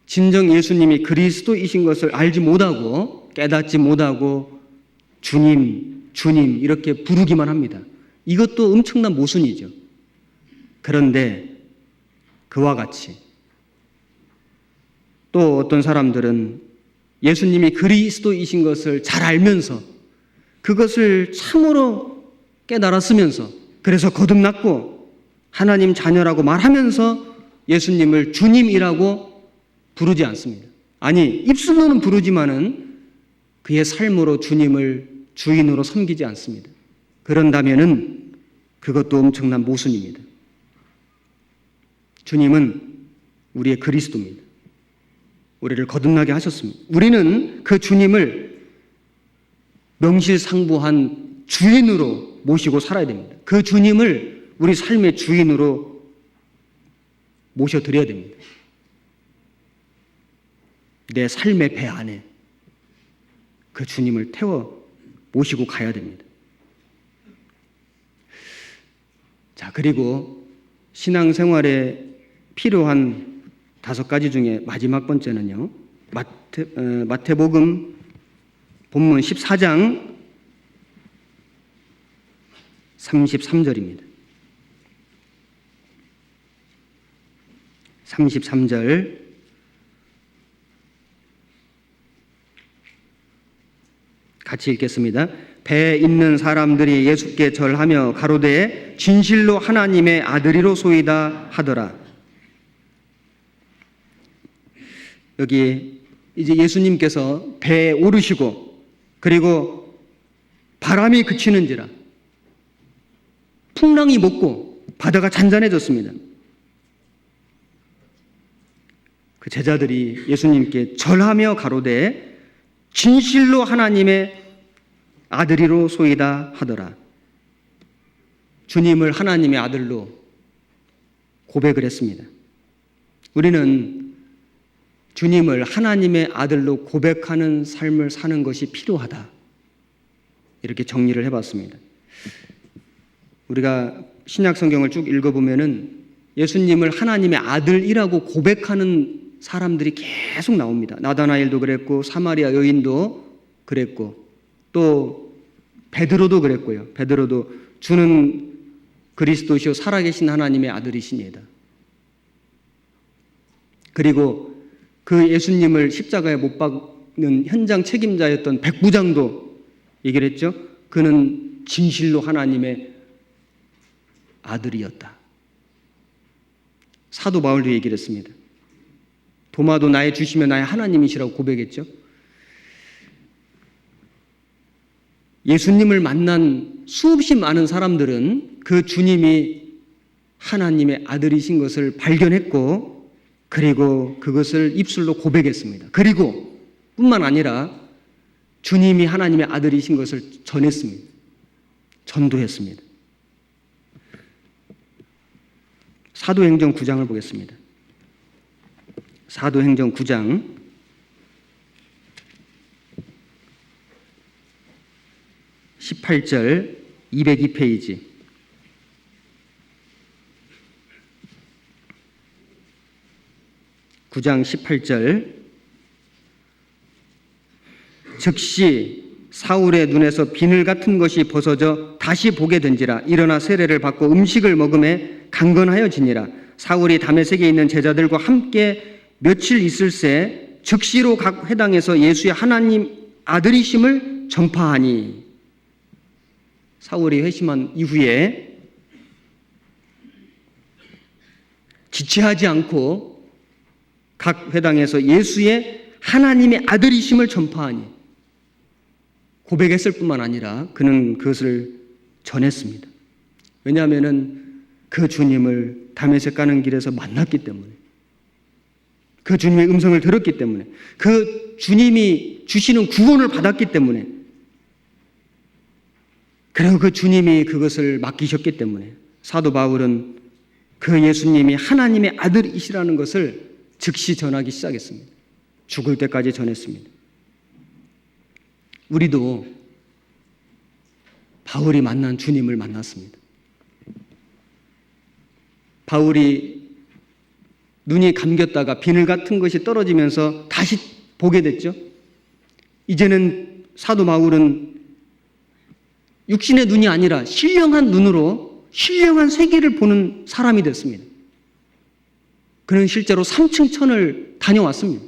진정 예수님이 그리스도이신 것을 알지 못하고 깨닫지 못하고 주님, 주님 이렇게 부르기만 합니다. 이것도 엄청난 모순이죠. 그런데 그와 같이 또 어떤 사람들은 예수님이 그리스도이신 것을 잘 알면서 그것을 참으로 깨달았으면서 그래서 거듭났고 하나님 자녀라고 말하면서 예수님을 주님이라고 부르지 않습니다. 아니 입술로는 부르지만은 그의 삶으로 주님을 주인으로 섬기지 않습니다. 그런다면은 그것도 엄청난 모순입니다. 주님은 우리의 그리스도입니다. 우리를 거듭나게 하셨습니다. 우리는 그 주님을 명실상부한 주인으로 모시고 살아야 됩니다. 그 주님을 우리 삶의 주인으로 모셔드려야 됩니다. 내 삶의 배 안에 그 주님을 태워 모시고 가야 됩니다. 자, 그리고 신앙생활에 필요한 5가지 중에 마지막 번째는요. 마태복음 본문 14장 33절입니다. 33절 같이 읽겠습니다. 배에 있는 사람들이 예수께 절하며 가로되 진실로 하나님의 아들이로소이다 하더라. 여기 이제 예수님께서 배에 오르시고 그리고 바람이 그치는지라 풍랑이 멎고 바다가 잔잔해졌습니다. 그 제자들이 예수님께 절하며 가로되 진실로 하나님의 아들이로 소이다 하더라. 주님을 하나님의 아들로 고백을 했습니다. 우리는 주님을 하나님의 아들로 고백하는 삶을 사는 것이 필요하다. 이렇게 정리를 해봤습니다. 우리가 신약 성경을 쭉 읽어보면은 예수님을 하나님의 아들이라고 고백하는 사람들이 계속 나옵니다. 나다나엘도 그랬고, 사마리아 여인도 그랬고, 또 베드로도 그랬고요. 베드로도 주는 그리스도시요 살아계신 하나님의 아들이시니다. 그리고 그 예수님을 십자가에 못 박는 현장 책임자였던 백부장도 얘기를 했죠. 그는 진실로 하나님의 아들이었다. 사도 바울도 얘기를 했습니다. 도마도 나의 주시며 나의 하나님이시라고 고백했죠. 예수님을 만난 수없이 많은 사람들은 그 주님이 하나님의 아들이신 것을 발견했고, 그리고 그것을 입술로 고백했습니다. 그리고 뿐만 아니라 주님이 하나님의 아들이신 것을 전했습니다. 전도했습니다. 사도행전 9장을 보겠습니다. 사도행전 9장 18절 202페이지. (9장 18절) 즉시 사울의 눈에서 비늘 같은 것이 벗어져 다시 보게 된지라. 일어나 세례를 받고 음식을 먹음에 강건하여지니라. 사울이 다메섹에 있는 제자들과 함께 며칠 있을새 즉시로 각 회당에서 예수의 하나님 아들이심을 전파하니. 사울이 회심한 이후에 지체하지 않고 각 회당에서 예수의 하나님의 아들이심을 전파하니. 고백했을 뿐만 아니라 그는 그것을 전했습니다. 왜냐하면 그 주님을 다메섹 가는 길에서 만났기 때문에, 그 주님의 음성을 들었기 때문에, 그 주님이 주시는 구원을 받았기 때문에, 그리고 그 주님이 그것을 맡기셨기 때문에 사도 바울은 그 예수님이 하나님의 아들이시라는 것을 즉시 전하기 시작했습니다. 죽을 때까지 전했습니다. 우리도 바울이 만난 주님을 만났습니다. 바울이 눈이 감겼다가 비늘 같은 것이 떨어지면서 다시 보게 됐죠. 이제는 사도 바울은 육신의 눈이 아니라 신령한 눈으로 신령한 세계를 보는 사람이 됐습니다. 그는 실제로 3층 천을 다녀왔습니다.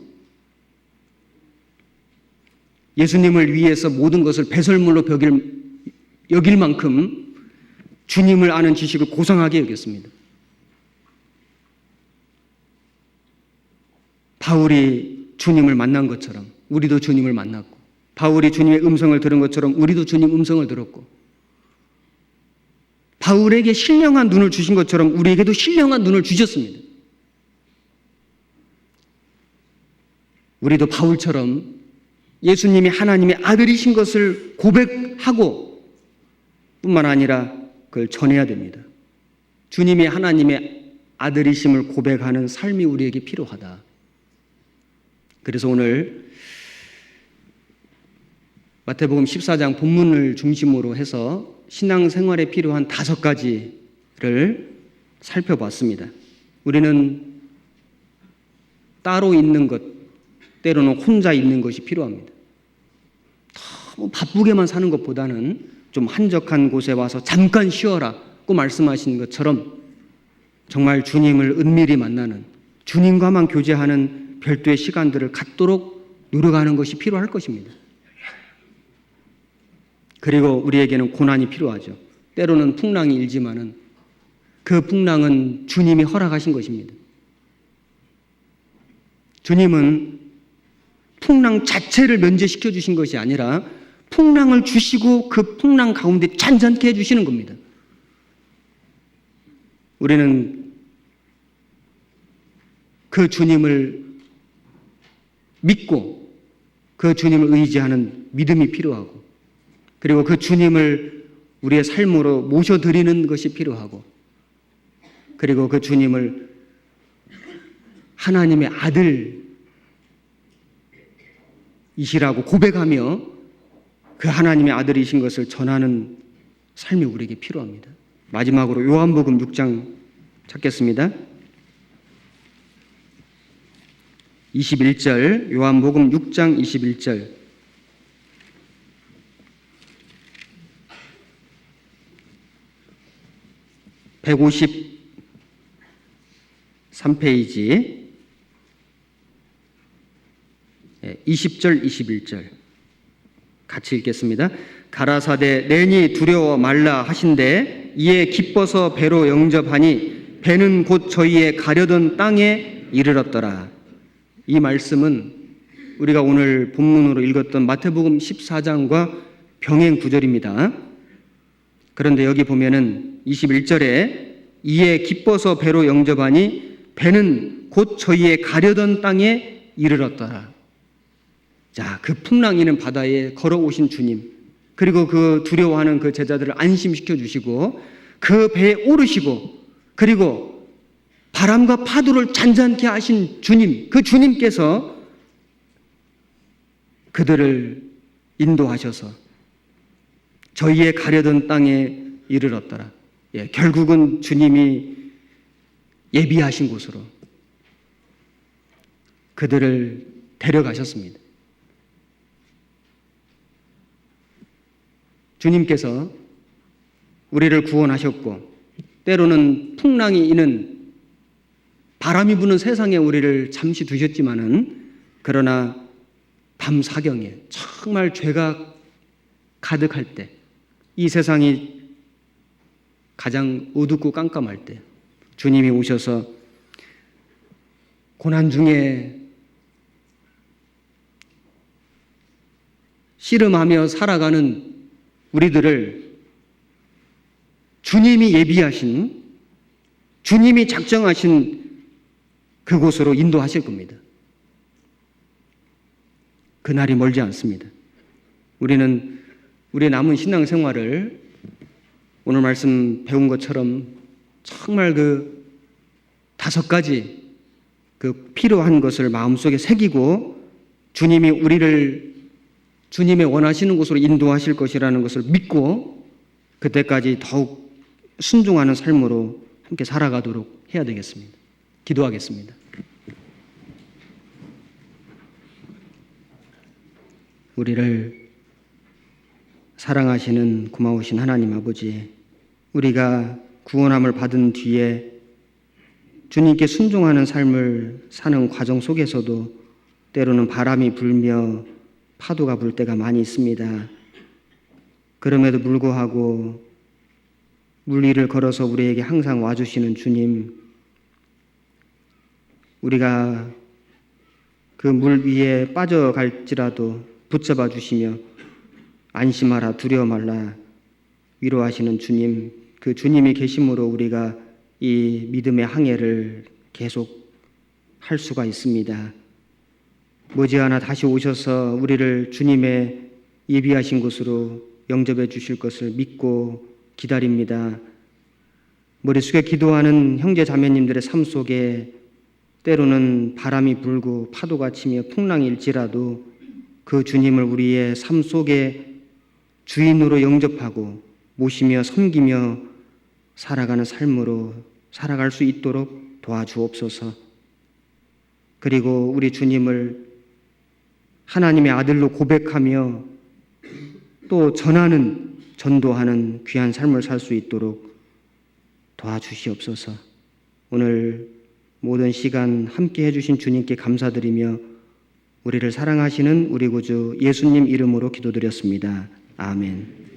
예수님을 위해서 모든 것을 배설물로 여길 만큼 주님을 아는 지식을 고상하게 여겼습니다. 바울이 주님을 만난 것처럼 우리도 주님을 만났고, 바울이 주님의 음성을 들은 것처럼 우리도 주님 음성을 들었고, 바울에게 신령한 눈을 주신 것처럼 우리에게도 신령한 눈을 주셨습니다. 우리도 바울처럼 예수님이 하나님의 아들이신 것을 고백하고 뿐만 아니라 그걸 전해야 됩니다. 주님이 하나님의 아들이심을 고백하는 삶이 우리에게 필요하다. 그래서 오늘 마태복음 14장 본문을 중심으로 해서 신앙생활에 필요한 5가지를 살펴봤습니다. 우리는 따로 있는 것, 때로는 혼자 있는 것이 필요합니다. 너무 바쁘게만 사는 것보다는 좀 한적한 곳에 와서 잠깐 쉬어라고 말씀하신 것처럼 정말 주님을 은밀히 만나는, 주님과만 교제하는 별도의 시간들을 갖도록 노력하는 것이 필요할 것입니다. 그리고 우리에게는 고난이 필요하죠. 때로는 풍랑이 일지만은 그 풍랑은 주님이 허락하신 것입니다. 주님은 풍랑 자체를 면제시켜 주신 것이 아니라 풍랑을 주시고 그 풍랑 가운데 잔잔케 해주시는 겁니다. 우리는 그 주님을 믿고 그 주님을 의지하는 믿음이 필요하고, 그리고 그 주님을 우리의 삶으로 모셔드리는 것이 필요하고, 그리고 그 주님을 하나님의 아들이시라고 고백하며 그 하나님의 아들이신 것을 전하는 삶이 우리에게 필요합니다. 마지막으로 요한복음 6장 찾겠습니다. 21절, 요한복음 6장 21절. (153페이지) 20절, 21절 같이 읽겠습니다. 가라사대 내니 두려워 말라 하신대 이에 기뻐서 배로 영접하니 배는 곧 저희의 가려던 땅에 이르렀더라. 이 말씀은 우리가 오늘 본문으로 읽었던 마태복음 14장과 병행 구절입니다. 그런데 여기 보면은 21절에 이에 기뻐서 배로 영접하니 배는 곧 저희의 가려던 땅에 이르렀더라. 자, 그 풍랑이는 바다에 걸어오신 주님, 그리고 그 두려워하는 그 제자들을 안심시켜 주시고 그 배에 오르시고 그리고 바람과 파도를 잔잔케 하신 주님, 그 주님께서 그들을 인도하셔서 저희의 가려던 땅에 이르렀더라. 결국은 주님이 예비하신 곳으로 그들을 데려가셨습니다. 주님께서 우리를 구원하셨고 때로는 풍랑이 이는 바람이 부는 세상에 우리를 잠시 두셨지만은 그러나 밤 사경에 정말 죄가 가득할 때, 이 세상이 가장 어둡고 깜깜할 때 주님이 오셔서 고난 중에 씨름하며 살아가는 우리들을 주님이 예비하신, 주님이 작정하신 그곳으로 인도하실 겁니다. 그날이 멀지 않습니다. 우리는 우리의 남은 신앙생활을 오늘 말씀 배운 것처럼 정말 그 5가지 그 필요한 것을 마음속에 새기고 주님이 우리를 주님의 원하시는 곳으로 인도하실 것이라는 것을 믿고 그때까지 더욱 순종하는 삶으로 함께 살아가도록 해야 되겠습니다. 기도하겠습니다. 우리를 사랑하시는 고마우신 하나님 아버지, 우리가 구원함을 받은 뒤에 주님께 순종하는 삶을 사는 과정 속에서도 때로는 바람이 불며 파도가 불 때가 많이 있습니다. 그럼에도 불구하고 물 위를 걸어서 우리에게 항상 와주시는 주님, 우리가 그 물 위에 빠져갈지라도 붙잡아 주시며 안심하라, 두려워 말라 위로하시는 주님, 그 주님이 계심으로 우리가 이 믿음의 항해를 계속 할 수가 있습니다. 머지않아 다시 오셔서 우리를 주님의 예비하신 곳으로 영접해 주실 것을 믿고 기다립니다. 머리 숙여 기도하는 형제 자매님들의 삶 속에 때로는 바람이 불고 파도가 치며 풍랑이 일지라도 그 주님을 우리의 삶 속에 주인으로 영접하고 모시며 섬기며 살아가는 삶으로 살아갈 수 있도록 도와주옵소서. 그리고 우리 주님을 하나님의 아들로 고백하며 또 전도하는 귀한 삶을 살 수 있도록 도와주시옵소서. 오늘 모든 시간 함께 해주신 주님께 감사드리며 우리를 사랑하시는 우리 구주 예수님 이름으로 기도드렸습니다. 아멘.